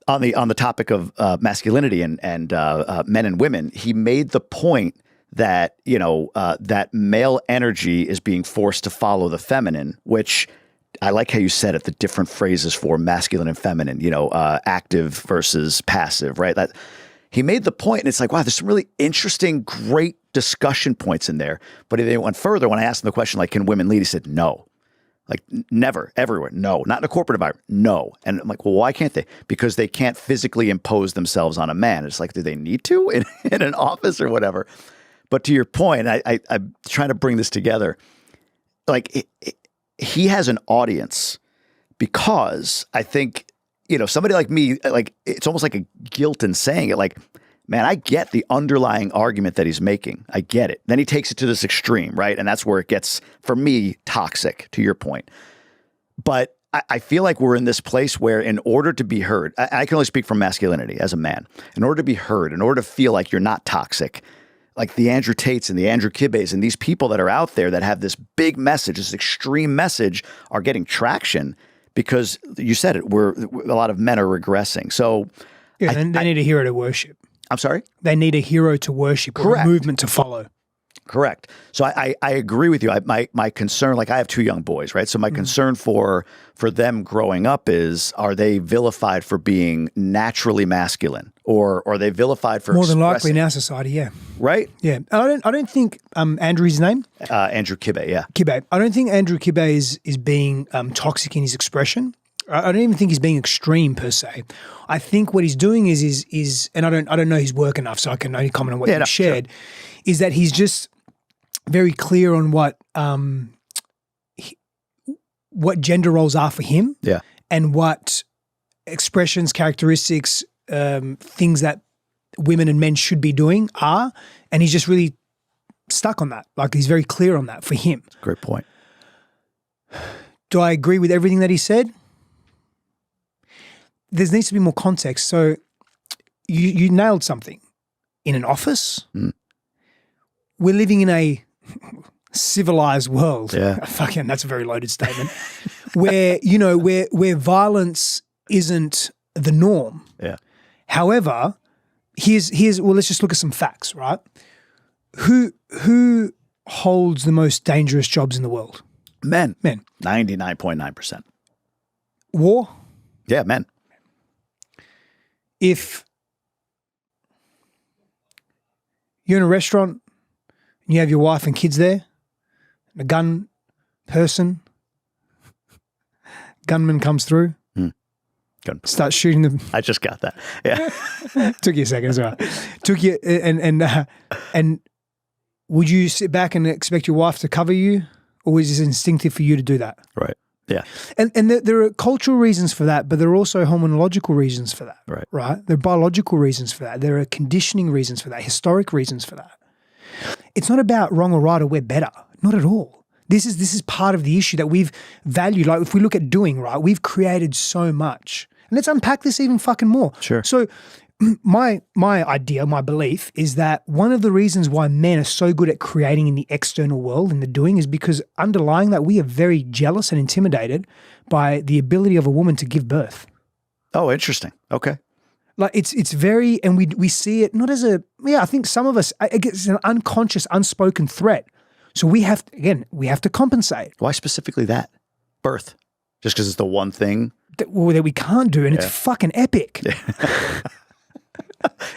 On the topic of masculinity and men and women, he made the point that that male energy is being forced to follow the feminine, which I like how you said it, the different phrases for masculine and feminine, active versus passive, right? That he made the point, and it's like, wow, there's some really interesting, great discussion points in there. But they went further when I asked him the question, like, can women lead? He said, no. Like, never, everywhere, no. Not in a corporate environment, no. And I'm like, well, why can't they? Because they can't physically impose themselves on a man. It's like, do they need to in an office or whatever? But to your point, I'm trying to bring this together. Like, he has an audience because I think, somebody like me, like, it's almost like a guilt in saying it. Like, man, I get the underlying argument that he's making. I get it. Then he takes it to this extreme, right? And that's where it gets, for me, toxic, to your point. But I feel like we're in this place where in order to be heard, I can only speak from masculinity as a man, in order to be heard, in order to feel like you're not toxic, like the Andrew Tates and the Andrew Kibbes and these people that are out there that have this big message, this extreme message, are getting traction because you said it, a lot of men are regressing. So yeah, they need a hero to worship. I'm sorry? They need a hero to worship. Correct. Or a movement to follow. Correct. So I agree with you. My concern, like I have 2 young boys, right? So my concern for them growing up is, are they vilified for being naturally masculine, or are they vilified for more than likely in our society? Yeah. Right. Yeah. I don't think Andrew's name. Andrew Kibbe. Yeah. Kibbe. I don't think Andrew Kibbe is being toxic in his expression. I don't even think he's being extreme per se. I think what he's doing is, and I don't know his work enough, so I can only comment on what you shared. Sure. Is that he's just very clear on what gender roles are for him, and what expressions, characteristics, things that women and men should be doing are, and he's just really stuck on that. Like, he's very clear on that for him. Great point. Do I agree with everything that he said? There needs to be more context. So you nailed something. In an office, we're living in a civilized world. Yeah. Fucking, that's a very loaded statement. where violence isn't the norm. Yeah. However, here's let's just look at some facts, right? Who holds the most dangerous jobs in the world? Men. 99.9%. War? Yeah, men. If you're in a restaurant and you have your wife and kids there, and a gunman comes through, starts shooting them. I just got that. Yeah. Took you a second as well. Took you, and would you sit back and expect your wife to cover you, or is it instinctive for you to do that? Right. Yeah. And there are cultural reasons for that, but there are also hormonological reasons for that. Right. Right? There are biological reasons for that. There are conditioning reasons for that, historic reasons for that. It's not about wrong or right or we're better. Not at all. This is part of the issue that we've valued. Like, if we look at doing, right, we've created so much. And let's unpack this even fucking more. Sure. So my idea, my belief is that one of the reasons why men are so good at creating in the external world, in the doing, is because underlying that, we are very jealous and intimidated by the ability of a woman to give birth. Oh, interesting. Okay. Like, it's very, and we see it not as I think some of us, it's an unconscious, unspoken threat. So we have to compensate. Why specifically that? Birth. Just because it's the one thing? That we can't do, and it's fucking epic.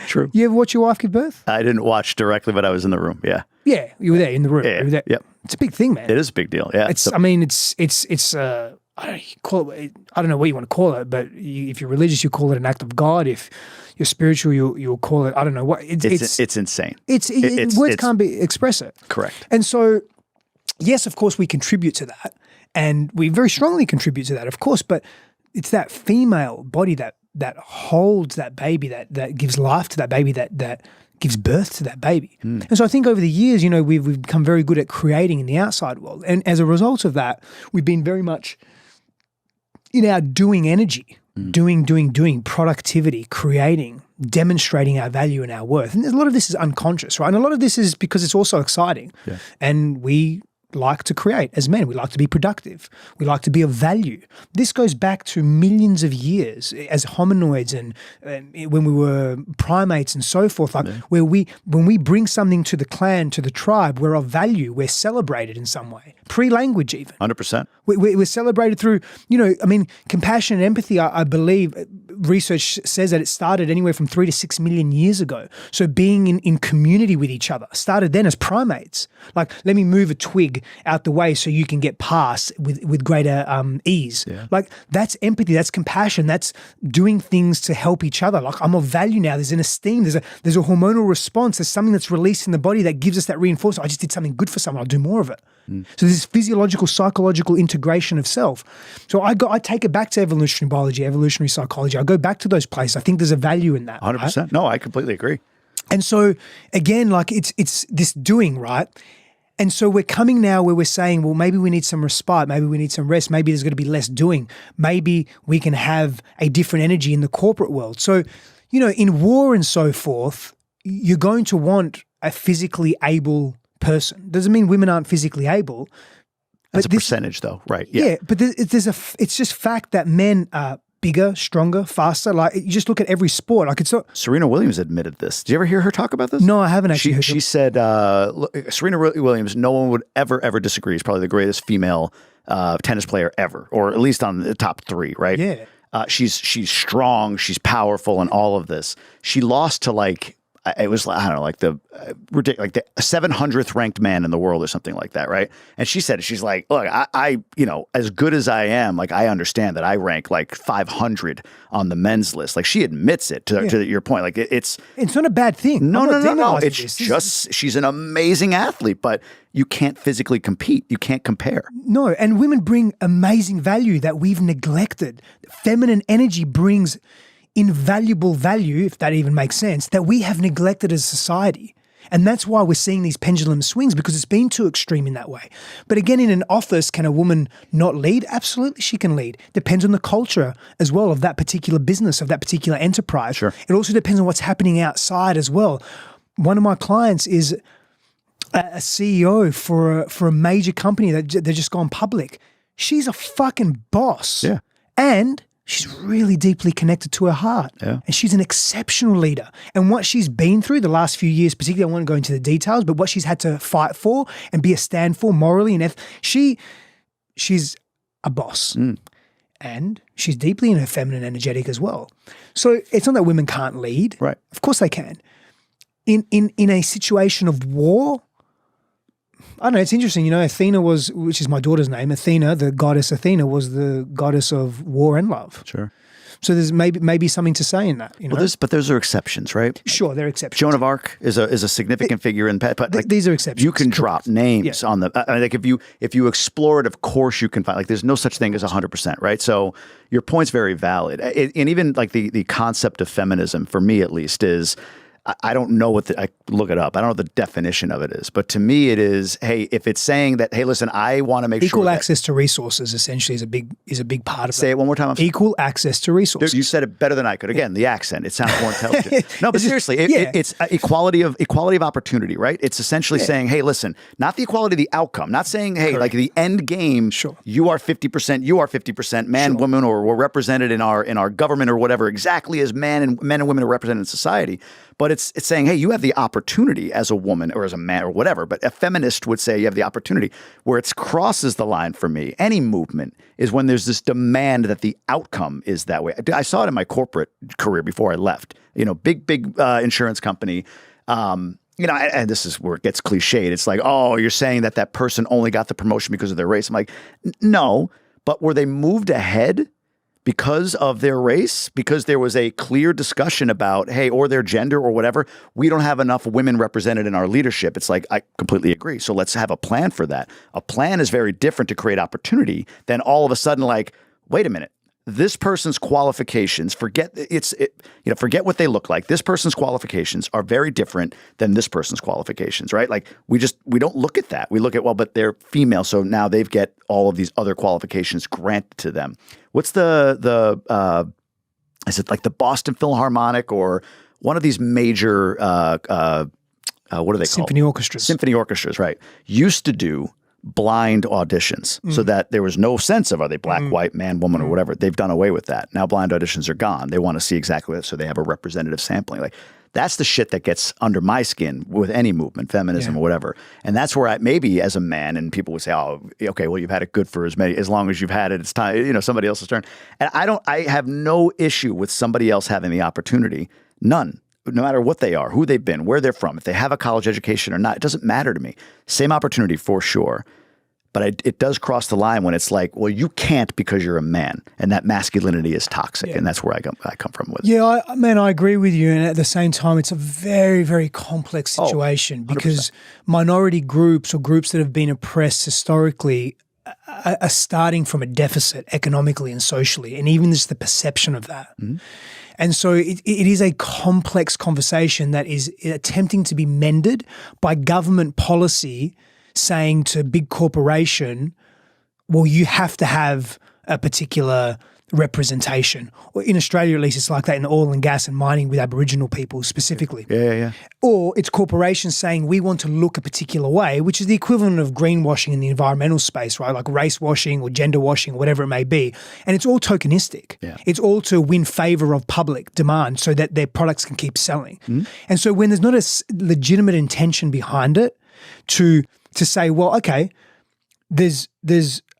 True. You ever watch your wife give birth? I didn't watch directly, but I was in the room. Yeah. Yeah, you were there in the room. Yeah. You were there. Yep. It's a big thing, man. It is a big deal. Yeah. It's I don't know what you want to call it, but if you're religious, you call it an act of God. If you're spiritual, you'll call it, I don't know what. It's insane. Words can't express it. Correct. And so, yes, of course, we contribute to that, and we very strongly contribute to that, of course. But it's that female body that holds that baby, that gives life to that baby, that gives birth to that baby. And so I think over the years, we've become very good at creating in the outside world, and as a result of that, we've been very much in our doing energy, doing, productivity, creating, demonstrating our value and our worth. And a lot of this is unconscious, right? And a lot of this is because it's also exciting. Yeah. And we like to create as men. We like to be productive. We like to be of value. This goes back to millions of years as hominoids and when we were primates and so forth, like when we bring something to the clan, to the tribe, we're of value. We're celebrated in some way. Pre-language even. 100%. We're celebrated through, compassion and empathy, I believe, research says that it started anywhere from 3 to 6 million years ago. So being in community with each other started then as primates. Like, let me move a twig out the way so you can get past with greater ease. Yeah. Like, that's empathy, that's compassion, that's doing things to help each other. Like, I'm of value now. There's an esteem, there's a hormonal response, there's something that's released in the body that gives us that reinforcement. I just did something good for someone, I'll do more of it. So this physiological, psychological integration of self. So I take it back to evolutionary biology, evolutionary psychology. I go back to those places. I think there's a value in that. 100%. Right? No, I completely agree. And so again, like it's this doing, right? And so we're coming now where we're saying, well, maybe we need some respite. Maybe we need some rest. Maybe there's going to be less doing. Maybe we can have a different energy in the corporate world. So, in war and so forth, you're going to want a physically able person. Doesn't mean women aren't physically able. That's a percentage though, right? Yeah, but it's just fact that men are bigger, stronger, faster. Like, you just look at every sport. Like, it's not. Serena Williams admitted this. Did you ever hear her talk about this? No, I haven't actually. She said, Serena Williams, no one would ever disagree. She's probably the greatest female tennis player ever, or at least on the top 3, right? Yeah. She's strong, she's powerful, and all of this. She lost to it was, I don't know, like the 700th ranked man in the world or something like that, right? And she said, she's like, look, I as good as I am, like, I understand that I rank like 500 on the men's list. Like, she admits it to your point. Like, it's not a bad thing. No. It's just, she's an amazing athlete, but you can't physically compete. You can't compare. No, and women bring amazing value that we've neglected. Feminine energy brings invaluable value, if that even makes sense, that we have neglected as a society. And that's why we're seeing these pendulum swings, because it's been too extreme in that way. But again, in an office, can a woman not lead? Absolutely, she can lead. Depends on the culture as well of that particular business, of that particular enterprise. Sure. It also depends on what's happening outside as well. One of my clients is a CEO for a major company that they're just gone public. She's a fucking boss. Yeah. And she's really deeply connected to her heart. Yeah. And she's an exceptional leader. And what she's been through the last few years, particularly, I won't go into the details, but what she's had to fight for and be a stand for morally and she's a boss. And she's deeply in her feminine energetic as well. So it's not that women can't lead. Right. Of course they can. In a situation of war, I don't know, it's interesting, Athena which is my daughter's name, Athena, the goddess Athena, was the goddess of war and love. Sure. So there's maybe something to say in that. But those are exceptions, right? Sure, they're exceptions. Joan of Arc is a significant figure in but these are exceptions. You can drop names on the like if you explore it, of course you can find, like, there's no such thing as 100%, right? So your point's very valid, and even like the concept of feminism, for me at least, is, I don't know I look it up. I don't know what the definition of it is, but to me it is, hey, if it's saying that, hey, listen, I want to make equal sure access to resources essentially is a big part of it. Say it one more time. Equal access to resources. Dude, you said it better than I could. Again, the accent, it sounds more intelligent. No, but seriously, it's equality of opportunity, right? It's essentially saying, hey, listen, not the equality of the outcome, not saying, hey, like the end game, sure, you are 50%, you are 50%, man, sure, woman, or we're represented in our government or whatever, exactly as men and women are represented in society. But it's saying, hey, you have the opportunity as a woman or as a man or whatever. But a feminist would say you have the opportunity. Where it crosses the line for me, any movement, is when there's this demand that the outcome is that way. I saw it in my corporate career before I left. Big insurance company. And this is where it gets cliched. It's like, oh, you're saying that person only got the promotion because of their race. I'm like, no. But were they moved ahead because of their race, because there was a clear discussion about, hey, or their gender or whatever, we don't have enough women represented in our leadership? It's like, I completely agree. So let's have a plan for that. A plan is very different to create opportunity than all of a sudden, like, wait a minute, this person's qualifications, forget what they look like. This person's qualifications are very different than this person's qualifications, right? Like, we don't look at that. We look at, well, but they're female, so now they've get all of these other qualifications granted to them. What's is it like the Boston Philharmonic or one of these major, what are they called? Symphony orchestras. Symphony orchestras, right. Used to do blind auditions so that there was no sense of are they black, white, man, woman, or whatever. They've done away with that. Now blind auditions are gone. They want to see exactly that, so they have a representative sampling. Like that's the shit that gets under my skin with any movement, feminism or whatever. And that's where maybe as a man, and people would say, oh, okay, well, you've had it good for as long as you've had it, it's time, somebody else's turn. And I have no issue with somebody else having the opportunity. None. No matter what they are, who they've been, where they're from, if they have a college education or not, it doesn't matter to me. Same opportunity for sure. But it does cross the line when it's like, well, you can't because you're a man, and that masculinity is toxic, and that's where I come from with it. Yeah, I agree with you. And at the same time, it's a very, very complex situation because minority groups or groups that have been oppressed historically are starting from a deficit economically and socially, and even just the perception of that. And so it is a complex conversation that is attempting to be mended by government policy saying to big corporation, well, you have to have a particular representation. Or in Australia, at least, it's like that in oil and gas and mining with Aboriginal people specifically. Yeah. Or it's corporations saying we want to look a particular way, which is the equivalent of greenwashing in the environmental space, right? Like race washing or gender washing or whatever it may be. And it's all tokenistic. Yeah. It's all to win favor of public demand so that their products can keep selling. And so when there's not a legitimate intention behind it to say, well, okay, there's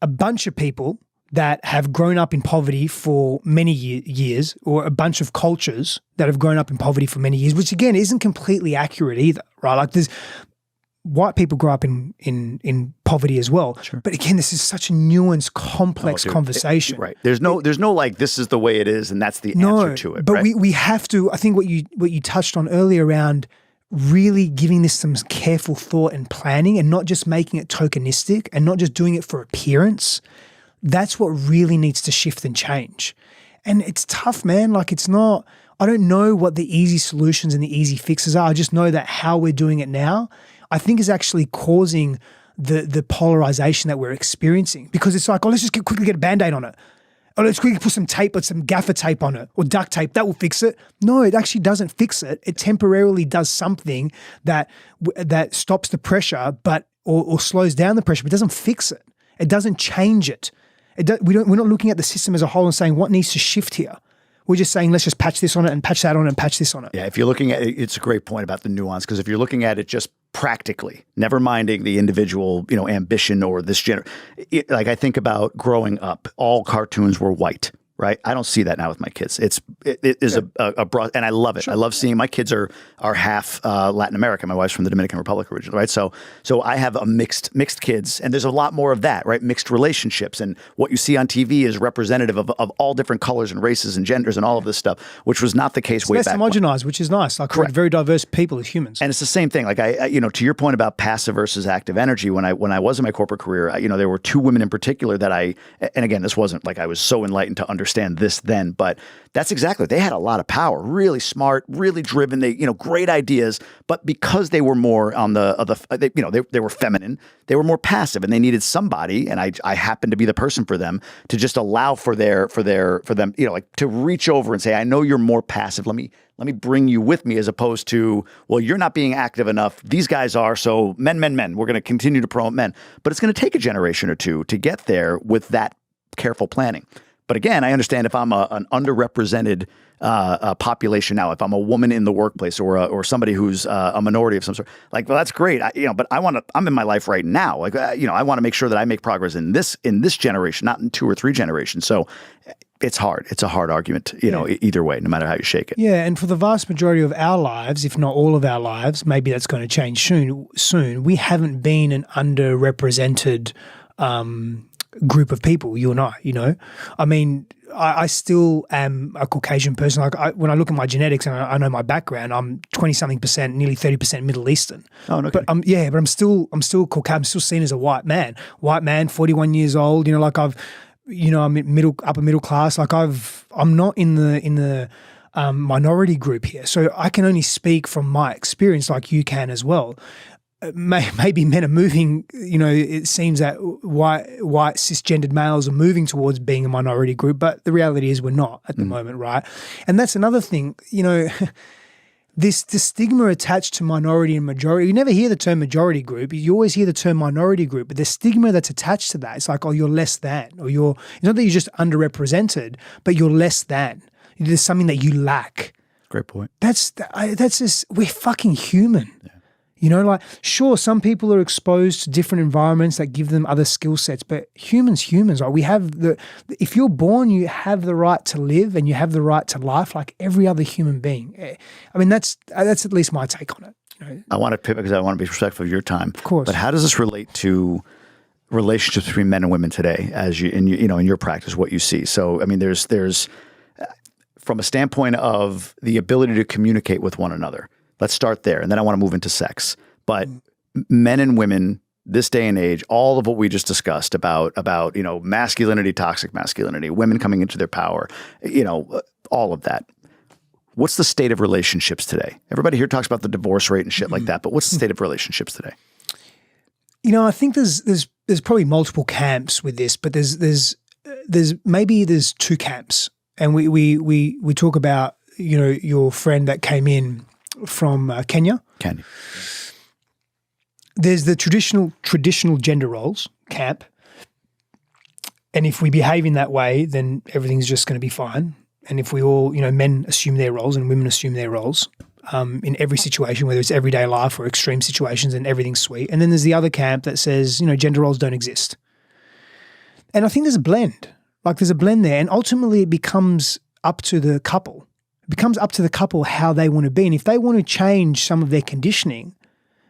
a bunch of people that have grown up in poverty for many years, or a bunch of cultures that have grown up in poverty for many years, which again isn't completely accurate either, right? Like there's white people grow up in poverty as well. Sure. But again, this is such a nuanced, complex conversation. Right. There's no like this is the way it is and that's the answer to it. But right? we have to, I think what you touched on earlier around really giving this some careful thought and planning and not just making it tokenistic and not just doing it for appearance. That's what really needs to shift and change. And it's tough, man. Like I don't know what the easy solutions and the easy fixes are. I just know that how we're doing it now, I think is actually causing the polarization that we're experiencing, because it's like, oh, let's just quickly get a Band-Aid on it. Oh, let's quickly put some tape or some gaffer tape on it or duct tape. That will fix it. No, it actually doesn't fix it. It temporarily does something that stops the pressure or slows down the pressure, but it doesn't fix it. It doesn't change it. We're not looking at the system as a whole and saying what needs to shift here. We're just saying, let's just patch this on it and patch that on it and patch this on it. Yeah, if you're looking at it, it's a great point about the nuance, because if you're looking at it just practically, never minding the individual, ambition or this like I think about growing up, all cartoons were white. Right, I don't see that now with my kids. It is a broad, and I love it. Sure. I love seeing my kids are half Latin American. My wife's from the Dominican Republic originally, right? So I have a mixed kids, and there's a lot more of that, right? Mixed relationships, and what you see on TV is representative of all different colors and races and genders and all of this stuff, which was not the case way back. It's less homogenized, which is nice. Like we're very diverse people as humans. And it's the same thing. Like I to your point about passive versus active energy. When I was in my corporate career, there were two women in particular that and again, this wasn't like I was so enlightened to understand this then, but that's exactly, they had a lot of power, really smart, really driven, they, great ideas, but because they were more on they were feminine, they were more passive, and they needed somebody, and I happened to be the person for them to just allow for them, like to reach over and say, I know you're more passive. Let me bring you with me, as opposed to, well, you're not being active enough. These guys are, so men. We're going to continue to promote men, but it's going to take a generation or two to get there with that careful planning. But again, I understand if I'm an underrepresented population now, if I'm a woman in the workplace or somebody who's a minority of some sort, like, well, that's great. But I'm in my life right now. Like, I want to make sure that I make progress in this generation, not in 2 or 3 generations. So it's hard. It's a hard argument, either way, no matter how you shake it. Yeah. And for the vast majority of our lives, if not all of our lives, maybe that's going to change soon. We haven't been an underrepresented, group of people, you and I, I mean, I still am a Caucasian person. Like when I look at my genetics and I know my background, I'm 20-something%, nearly 30% Middle Eastern. Oh, no. But but I'm still Caucasian. I'm still seen as a white man, 41 years old. Like I'm upper middle class. Like I'm not in the minority group here. So I can only speak from my experience, like you can as well. Maybe men are moving, it seems that white cisgendered males are moving towards being a minority group, but the reality is we're not at the moment, right? And that's another thing, this stigma attached to minority and majority. You never hear the term majority group. You always hear the term minority group, but the stigma that's attached to that, it's like, oh, you're less than, or it's not that you're just underrepresented, but you're less than. There's something that you lack. Great point. That's just, we're fucking human. Yeah. You know, like, sure, some people are exposed to different environments that give them other skill sets, but humans, right? We have if you're born, you have the right to live and you have the right to life like every other human being. I mean, that's at least my take on it. You know? I want to pivot because I want to be respectful of your time. Of course. But how does this relate to relationships between men and women today as in your practice, what you see? So, I mean, there's from a standpoint of the ability to communicate with one another. Let's start there, and then I want to move into sex. But men and women, this day and age, all of what we just discussed about masculinity, toxic masculinity, women coming into their power, all of that. What's the state of relationships today? Everybody here talks about the divorce rate and shit like that, but what's the state of relationships today? I think there's probably multiple camps with this, but there's two camps, and we talk about your friend that came in from Kenya. There's the traditional gender roles camp, and if we behave in that way, then everything's just going to be fine. And if we all, men assume their roles and women assume their roles in every situation, whether it's everyday life or extreme situations, and everything's sweet. And then there's the other camp that says, gender roles don't exist. And I think there's a blend. Like, there's a blend there, and ultimately it becomes up to the couple. It becomes up to the couple how they want to be. And if they want to change some of their conditioning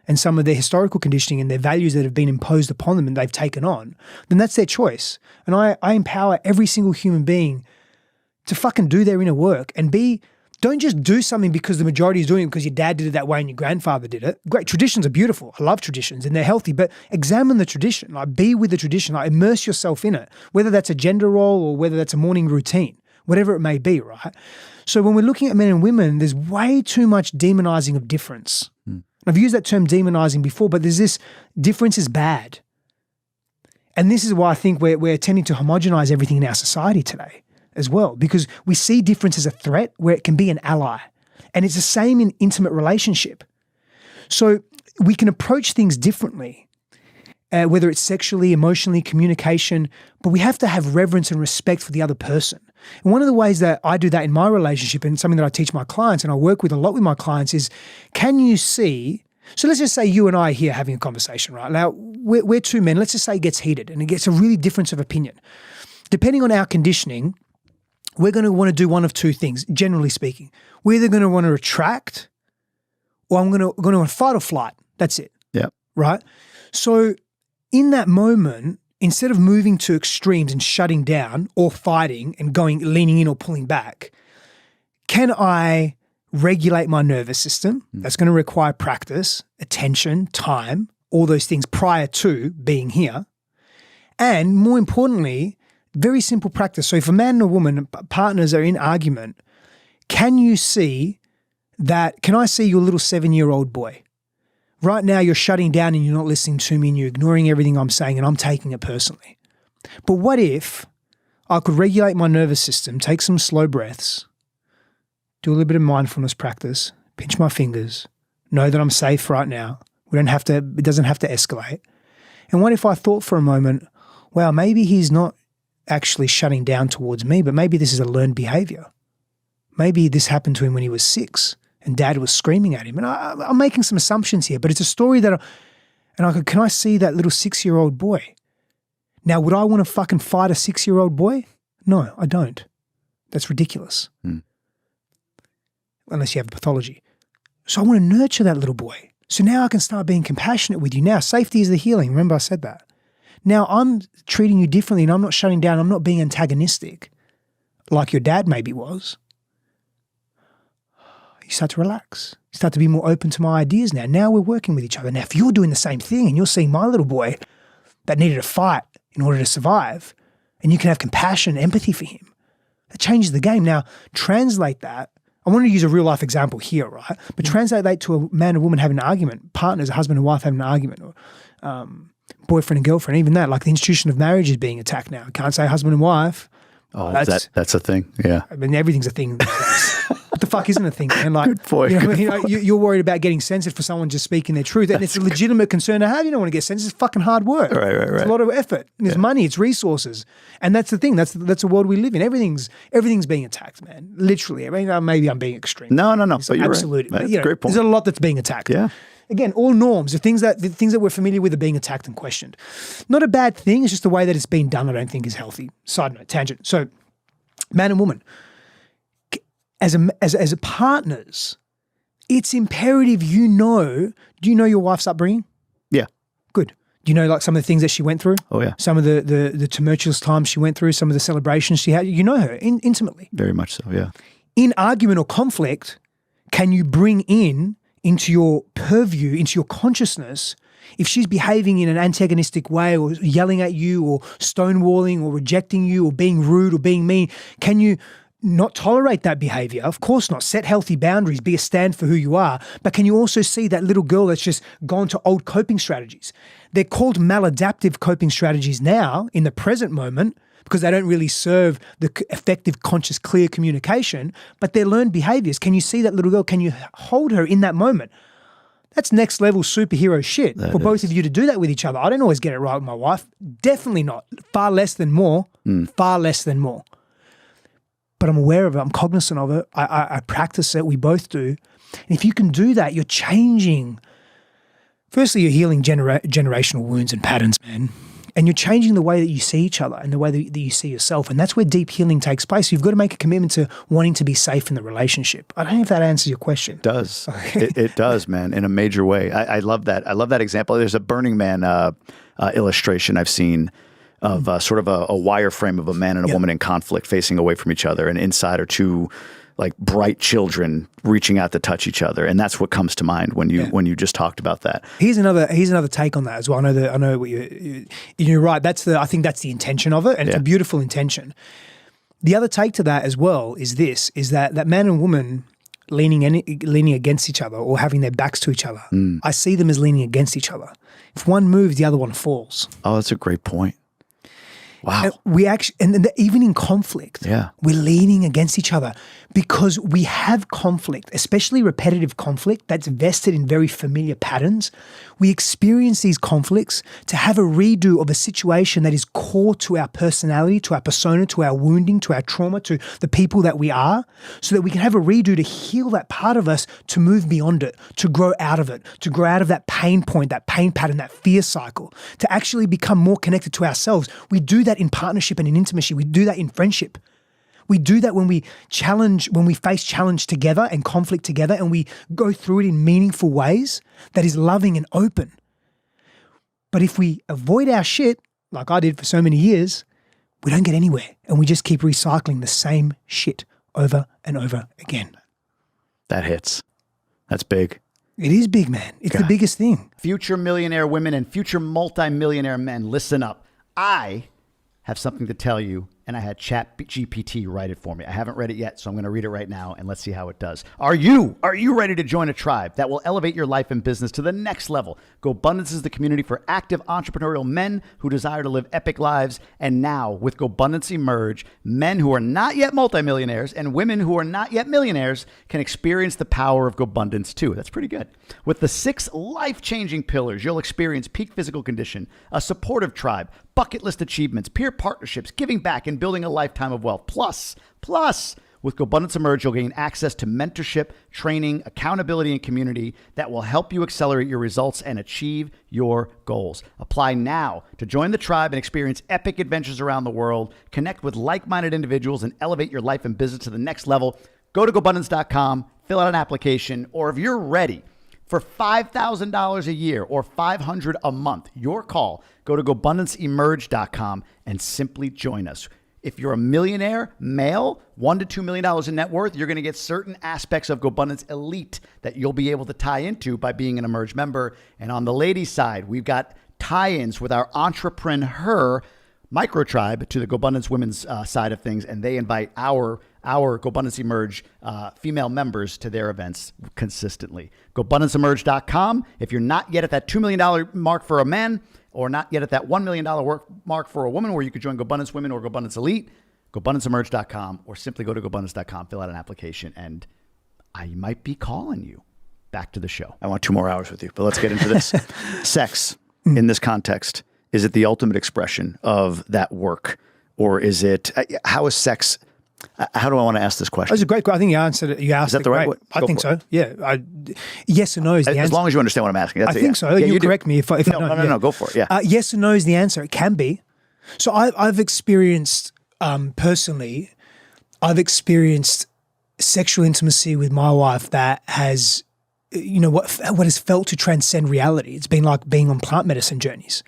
and some of their historical conditioning and their values that have been imposed upon them and they've taken on, then that's their choice. And I empower every single human being to fucking do their inner work and don't just do something because the majority is doing it because your dad did it that way and your grandfather did it. Great. Traditions are beautiful. I love traditions and they're healthy, but examine the tradition. Like, be with the tradition. Like, immerse yourself in it, whether that's a gender role or whether that's a morning routine, whatever it may be, right? So when we're looking at men and women, there's way too much demonizing of difference. I've used that term demonizing before, but there's this difference is bad. And this is why I think we're tending to homogenize everything in our society today as well, because we see difference as a threat where it can be an ally. And it's the same in intimate relationship. So we can approach things differently, whether it's sexually, emotionally, communication, but we have to have reverence and respect for the other person. And one of the ways that I do that in my relationship, and something that I teach my clients and I work with a lot with my clients, is, can you see, so let's just say you and I are here having a conversation, right? Now, we're two men. Let's just say it gets heated and it gets a really difference of opinion. Depending on our conditioning, we're going to want to do one of two things, generally speaking. We're either going to want to retract or I'm going to fight or flight. That's it. Yeah. Right? So in that moment, instead of moving to extremes and shutting down or fighting and leaning in or pulling back, can I regulate my nervous system? That's going to require practice, attention, time, all those things prior to being here. And more importantly, very simple practice. So if a man and a woman, partners, are in argument, can I see your little 7-year-old boy? Right now you're shutting down and you're not listening to me and you're ignoring everything I'm saying and I'm taking it personally. But what if I could regulate my nervous system, take some slow breaths, do a little bit of mindfulness practice, pinch my fingers, know that I'm safe right now. It doesn't have to escalate. And what if I thought for a moment, wow, maybe he's not actually shutting down towards me, but maybe this is a learned behavior. Maybe this happened to him when he was 6 and dad was screaming at him. And I'm making some assumptions here, but it's a story that can I see that little 6-year-old boy? Now, would I want to fucking fight a 6-year-old boy? No, I don't. That's ridiculous. Unless you have a pathology. So I want to nurture that little boy. So now I can start being compassionate with you. Now, safety is the healing. Remember I said that. Now I'm treating you differently and I'm not shutting down. I'm not being antagonistic like your dad maybe was. You start to relax. You start to be more open to my ideas now. Now we're working with each other. Now, if you're doing the same thing and you're seeing my little boy that needed to fight in order to survive, and you can have compassion, empathy for him, that changes the game. Now, translate that. I want to use a real life example here, right? But translate that to a man and woman having an argument, partners, a husband and wife having an argument, or boyfriend and girlfriend, even that, like the institution of marriage is being attacked now. Can't say husband and wife. Oh, that's a thing. Yeah. I mean, everything's a thing. What the fuck isn't a thing, man? Like, good point. You're worried about getting censored for someone just speaking their truth, and it's a legitimate concern to have. You don't want to get censored. It's fucking hard work. Right. It's a lot of effort. There's money. It's resources, and that's the thing. That's a world we live in. Everything's being attacked, man. Literally. I mean, maybe I'm being extreme. No. But you're absolutely. Right. But, Great point. There's a lot that's being attacked. Yeah. Again, all norms, the things that we're familiar with are being attacked and questioned. Not a bad thing. It's just the way that it's being done. I don't think is healthy. Side note, tangent. So, man and woman. As partners, it's imperative do you know your wife's upbringing? Yeah. Good. Do you know like some of the things that she went through? Oh, yeah. Some of the tumultuous times she went through, some of the celebrations she had. You know her intimately. Very much so, yeah. In argument or conflict, can you bring into your purview, into your consciousness, if she's behaving in an antagonistic way or yelling at you or stonewalling or rejecting you or being rude or being mean, can you not tolerate that behavior? Of course not. Set healthy boundaries, be a stand for who you are. But can you also see that little girl that's just gone to old coping strategies? They're called maladaptive coping strategies now in the present moment because they don't really serve the effective, conscious, clear communication, but they're learned behaviors. Can you see that little girl? Can you hold her in that moment? That's next level superhero shit for both of you to do that with each other. I don't always get it right with my wife. Definitely not. Far less than more. Far less than more. But I'm aware of it. I'm cognizant of it. I practice it. We both do. And if you can do that, you're changing. Firstly, you're healing generational wounds and patterns, man. And you're changing the way that you see each other and the way that you see yourself. And that's where deep healing takes place. You've got to make a commitment to wanting to be safe in the relationship. I don't know if that answers your question. It does. It does, man, in a major way. I love that. I love that example. There's a Burning Man illustration I've seen of sort of a wireframe of a man and a woman in conflict facing away from each other, and inside are two like bright children reaching out to touch each other, and that's what comes to mind when you just talked about that. Here's another take on that as well. I know what you're right. I think that's the intention of it, and it's a beautiful intention. The other take to that as well is that man and woman leaning against each other or having their backs to each other. I see them as leaning against each other. If one moves, the other one falls. Oh, that's a great point. Wow. And even in conflict, we're leaning against each other because we have conflict, especially repetitive conflict that's vested in very familiar patterns. We experience these conflicts to have a redo of a situation that is core to our personality, to our persona, to our wounding, to our trauma, to the people that we are, so that we can have a redo to heal that part of us, to move beyond it, to grow out of it, to grow out of that pain point, that pain pattern, that fear cycle, to actually become more connected to ourselves. We do that in partnership and in intimacy. We do that in friendship. We do that when we face challenge together and conflict together, and we go through it in meaningful ways that is loving and open. But if we avoid our shit, like I did for so many years, we don't get anywhere, and we just keep recycling the same shit over and over again. That hits. That's big. It is big, man. It's the biggest thing. Future millionaire women and future multimillionaire men, listen up. I have something to tell you, and I had ChatGPT write it for me. I haven't read it yet, so I'm going to read it right now, and let's see how it does. Are you ready to join a tribe that will elevate your life and business to the next level? GoBundance is the community for active entrepreneurial men who desire to live epic lives. And now, with GoBundance Emerge, men who are not yet multimillionaires and women who are not yet millionaires can experience the power of GoBundance too. That's pretty good. With the 6 life-changing pillars, you'll experience peak physical condition, a supportive tribe, bucket list achievements, peer partnerships, giving back, and building a lifetime of wealth. Plus, with GoBundance Emerge, you'll gain access to mentorship, training, accountability, and community that will help you accelerate your results and achieve your goals. Apply now to join the tribe and experience epic adventures around the world. Connect with like-minded individuals and elevate your life and business to the next level. Go to GoBundance.com, fill out an application, or if you're ready for $5,000 a year or $500 a month, your call. Go to GoBundanceEmerge.com and simply join us. If you're a millionaire, male, $1 to $2 million in net worth, you're going to get certain aspects of GoBundance Elite that you'll be able to tie into by being an Emerge member. And on the ladies' side, we've got tie-ins with our Entrepreneur micro tribe to the GoBundance women's side of things, and they invite our GoBundance Emerge female members to their events consistently. GoBundanceEmerge.com. If you're not yet at that $2 million mark for a man, or not yet at that $1 million mark for a woman, where you could join GoBundance Women or GoBundance Elite, GoBundanceEmerge.com, or simply go to GoBundance.com, fill out an application, and I might be calling you. Back to the show. I want 2 more hours with you, but let's get into this. Sex in this context, is it the ultimate expression of that work? Or is it, how is sex, how do I want to ask this question? That's a great question. I think you answered it. You asked is that it the right great. way? I think so. Yeah. Yes or no is the answer. As long as you understand what I'm asking. I think so. You correct me if I don't. No, go for it. Yeah. Yes or no is the answer. It can be. So I've experienced, personally, I've experienced sexual intimacy with my wife that has, what has felt to transcend reality. It's been like being on plant medicine journeys.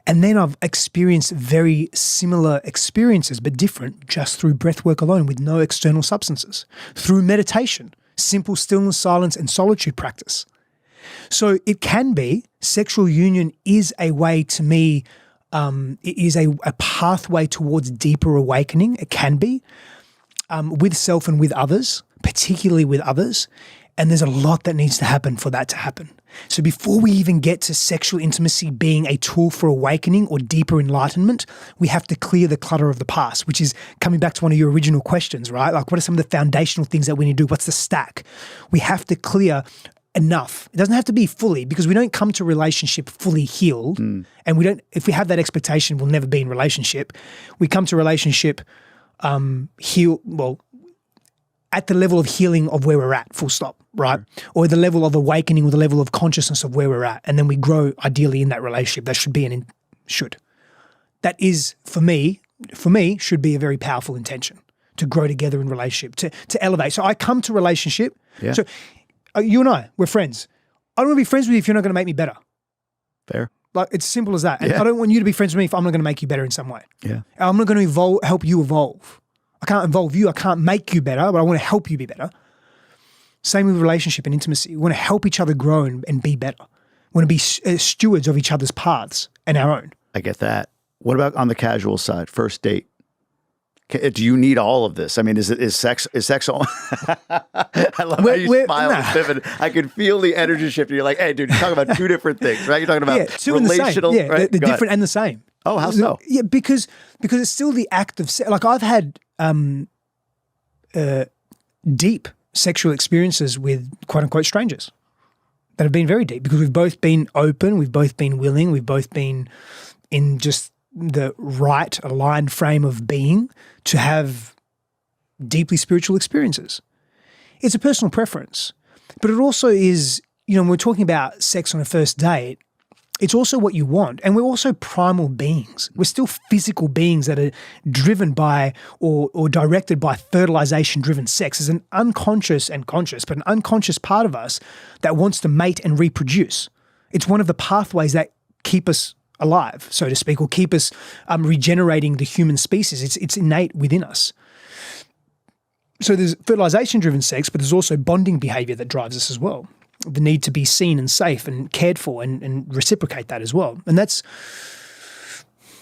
And then I've experienced very similar experiences, but different, just through breath work alone with no external substances, through meditation, simple stillness, silence, and solitude practice. So it can be, sexual union is a way to me, it is a pathway towards deeper awakening. It can be, with self and with others, particularly with others. And there's a lot that needs to happen for that to happen. So before we even get to sexual intimacy being a tool for awakening or deeper enlightenment, we have to clear the clutter of the past, which is coming back to one of your original questions, right? Like, what are some of the foundational things that we need to do? What's the stack? We have to clear enough. It doesn't have to be fully, because we don't come to relationship fully healed. And we don't, if we have that expectation, we'll never be in relationship. We come to relationship at the level of healing of where we're at, full stop, right? Or the level of awakening or the level of consciousness of where we're at. And then we grow ideally in that relationship. That should be That is, for me, should be a very powerful intention to grow together in relationship, to elevate. So I come to relationship. Yeah. So you and I, we're friends. I don't want to be friends with you if you're not going to make me better. Fair. Like, it's simple as that. And I don't want you to be friends with me if I'm not going to make you better in some way. Yeah. I'm not going to help you evolve. I can't involve you. I can't make you better, but I want to help you be better. Same with relationship and intimacy. We want to help each other grow and be better. We want to be stewards of each other's paths and our own. I get that. What about on the casual side, first date? Do you need all of this? I mean, is sex all? I love how you smile and pivot. I can feel the energy shift. You're like, hey, dude, you're talking about 2 different things, right? You're talking about two relational. and the same. Yeah, right? the different and the same. Oh, how so? Yeah, because it's still the act of sex. Like, I've had deep sexual experiences with quote unquote strangers that have been very deep, because we've both been open, we've both been willing, we've both been in just the right aligned frame of being to have deeply spiritual experiences. It's a personal preference, but it also is, when we're talking about sex on a first date, it's also what you want. And we're also primal beings. We're still physical beings that are driven by or directed by fertilization-driven sex. There's an unconscious and conscious, but an unconscious part of us that wants to mate and reproduce. It's one of the pathways that keep us alive, so to speak, or keep us regenerating the human species. It's innate within us. So there's fertilization-driven sex, but there's also bonding behavior that drives us as well. The need to be seen and safe and cared for and reciprocate that as well. And is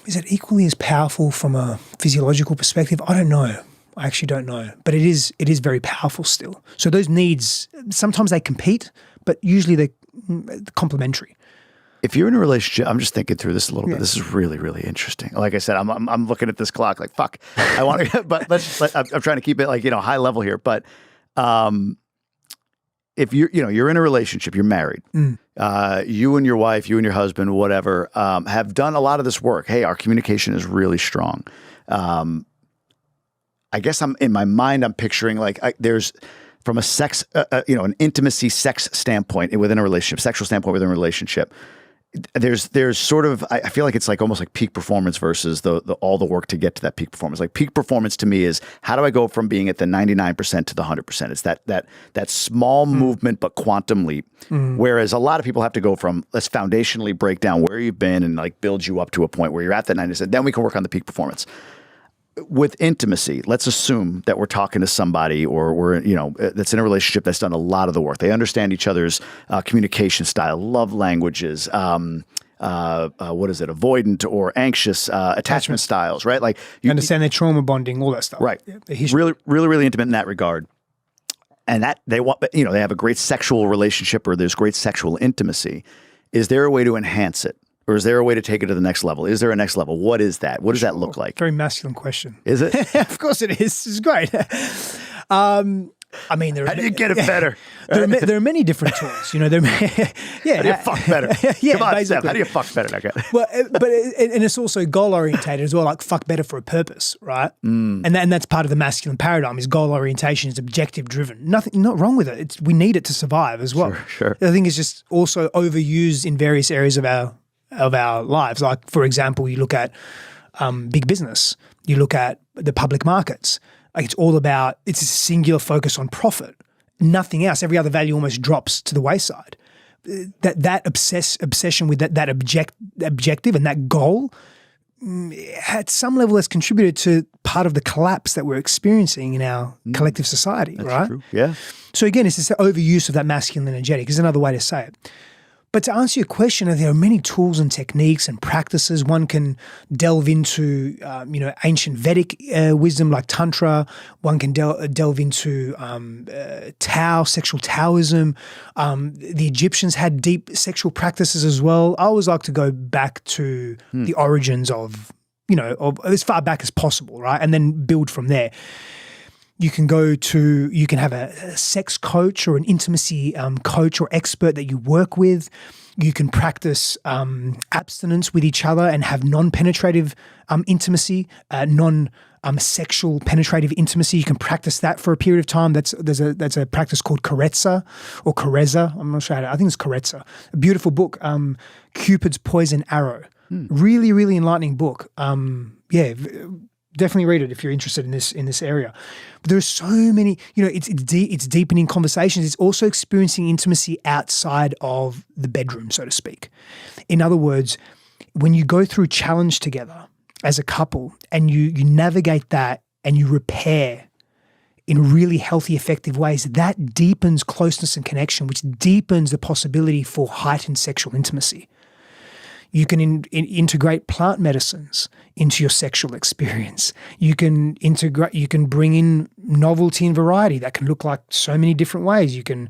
it equally as powerful from a physiological perspective? I don't know. I actually don't know. But it is very powerful still. So those needs, sometimes they compete, but usually they're complementary. If you're in a relationship, I'm just thinking through this a little bit. This is really, really interesting. Like I said, I'm looking at this clock like, fuck, I want to, but I'm trying to keep it like, high level here. But, if you're in a relationship, you're married, you and your wife, you and your husband, whatever, have done a lot of this work. Hey, our communication is really strong. I guess in my mind, I'm picturing like there's from a sex, an intimacy sex standpoint within a relationship, sexual standpoint within a relationship. There's sort of, I feel like it's like almost like peak performance versus all the work to get to that peak performance. Like peak performance to me is, how do I go from being at the 99% to the 100%? It's that small movement, but quantum leap. Whereas a lot of people have to go from, let's foundationally break down where you've been and like build you up to a point where you're at that 90%. Then we can work on the peak performance. With intimacy, let's assume that we're talking to somebody or we're, that's in a relationship that's done a lot of the work. They understand each other's communication style, love languages, what is it, avoidant or anxious attachment styles, right? Like you understand their trauma bonding, all that stuff. Right. Yeah, really, really, really intimate in that regard. And that they want, they have a great sexual relationship or there's great sexual intimacy. Is there a way to enhance it? Or is there a way to take it to the next level? Is there a next level? What is that? What does that look like? Very masculine question. Is it? Of course it is. It's great. I mean, how do you get it better? There are many different tools. You know, how do you fuck better? Come on, Steph, how do you fuck better? Okay. Well, and it's also goal orientated as well. Like fuck better for a purpose, right? And that's part of the masculine paradigm. Is goal orientation is objective driven. Not wrong with it. We need it to survive as well. Sure. I think it's just also overused in various areas of our lives. Like for example, you look at big business. You look at the public markets. Like it's a singular focus on profit. Nothing else. Every other value almost drops to the wayside. That obsession with that objective and that goal at some level has contributed to part of the collapse that we're experiencing in our collective society, That's right? True. Yeah. So again, it's this overuse of that masculine energetic is another way to say it. But to answer your question, there are many tools and techniques and practices. One can delve into, ancient Vedic wisdom like Tantra. One can delve into Tao, sexual Taoism. The Egyptians had deep sexual practices as well. I always like to go back to the origins of as far back as possible, right? And then build from there. You can have a sex coach or an intimacy coach or expert that you work with. You can practice abstinence with each other and have non-penetrative intimacy, non-sexual penetrative intimacy. You can practice that for a period of time. That's a practice called Carezza or Carezza. I'm not sure I think it's Carezza. A beautiful book, Cupid's Poison Arrow. Really, really enlightening book. Definitely read it if you're interested in this area. But there are so many, it's deepening conversations. It's also experiencing intimacy outside of the bedroom, so to speak. In other words, when you go through challenge together as a couple and you navigate that and you repair in really healthy, effective ways, that deepens closeness and connection, which deepens the possibility for heightened sexual intimacy. You can integrate plant medicines into your sexual experience. You can bring in novelty and variety that can look like so many different ways. You can,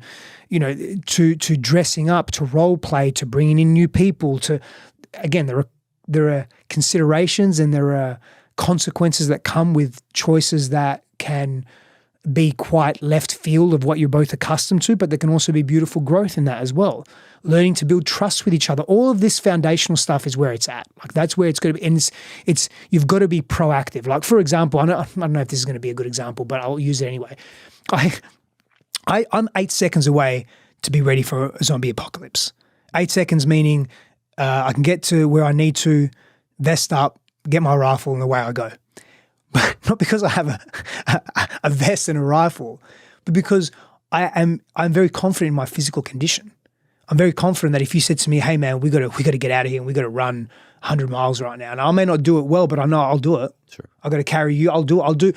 to dressing up, to role play, to bringing in new people. Again, there are considerations and there are consequences that come with choices that can be quite left field of what you're both accustomed to, but there can also be beautiful growth in that as well. Learning to build trust with each other. All of this foundational stuff is where it's at. Like that's where it's going to be. And it's you've got to be proactive. Like for example, I don't know if this is going to be a good example, but I'll use it anyway. I'm 8 seconds away to be ready for a zombie apocalypse. 8 seconds meaning I can get to where I need to, vest up, get my rifle, and away I go. But not because I have a vest and a rifle, but because I'm very confident in my physical condition. I'm very confident that if you said to me, "Hey man, we got to get out of here and we got to run 100 miles right now," and I may not do it well, but I know I'll do it. Sure. I got to carry you. I'll do.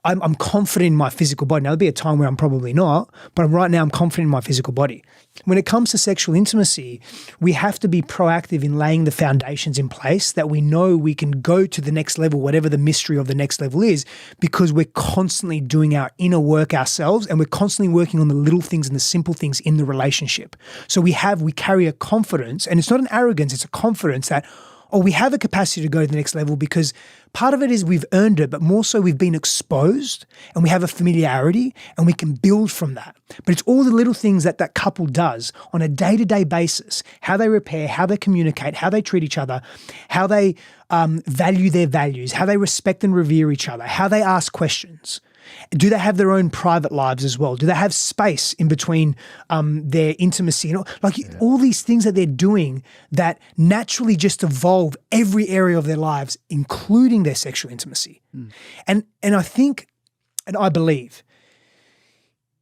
I'm confident in my physical body. Now there'll be a time where I'm probably not, but right now I'm confident in my physical body. When it comes to sexual intimacy, we have to be proactive in laying the foundations in place that we know we can go to the next level, whatever the mystery of the next level is, because we're constantly doing our inner work ourselves and we're constantly working on the little things and the simple things in the relationship. So we carry a confidence, and it's not an arrogance, it's a confidence that, we have a capacity to go to the next level because part of it is we've earned it, but more so we've been exposed and we have a familiarity and we can build from that. But it's all the little things that couple does on a day-to-day basis, how they repair, how they communicate, how they treat each other, how they value their values, how they respect and revere each other, how they ask questions. Do they have their own private lives as well? Do they have space in between their intimacy? All these things that they're doing that naturally just evolve every area of their lives, including their sexual intimacy. And I think, and I believe,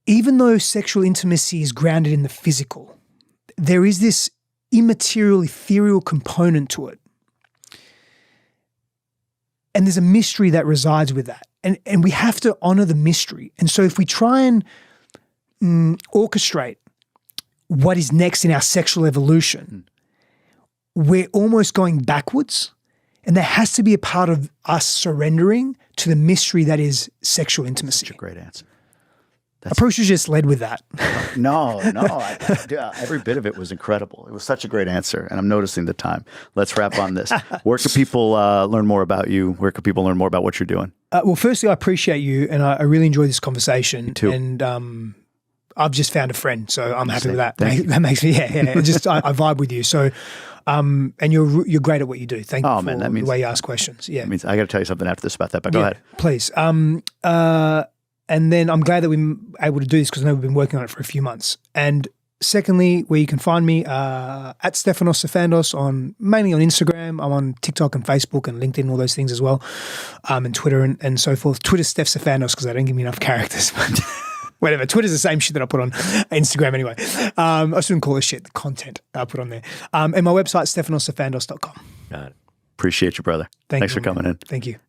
even though sexual intimacy is grounded in the physical, there is this immaterial, ethereal component to it. And there's a mystery that resides with that. And we have to honor the mystery. And so if we try and orchestrate what is next in our sexual evolution, we're almost going backwards. And there has to be a part of us surrendering to the mystery that is sexual intimacy. Such a great answer. Approach just led with that. No. Every bit of it was incredible. It was such a great answer, and I'm noticing the time. Let's wrap on this. Where can people learn more about you? Where can people learn more about what you're doing? Well, firstly, I appreciate you, and I really enjoy this conversation. Me too. And I've just found a friend, so I'm happy with that. Thank That makes me, I vibe with you. So, and you're great at what you do. Thank you for the way you ask questions. Yeah, that means I got to tell you something after this about that. But go ahead, please. And then I'm glad that we're able to do this because I know we've been working on it for a few months. And secondly, where you can find me at Stefanos Sifandos mainly on Instagram. I'm on TikTok and Facebook and LinkedIn and all those things as well, and Twitter and so forth. Twitter's Steph Sifandos because they don't give me enough characters. But whatever. Twitter's the same shit that I put on Instagram anyway. I shouldn't call it shit. The content I put on there. And my website, stefanosifandos.com. Got it. Appreciate you, brother. Thanks for coming in. Thank you.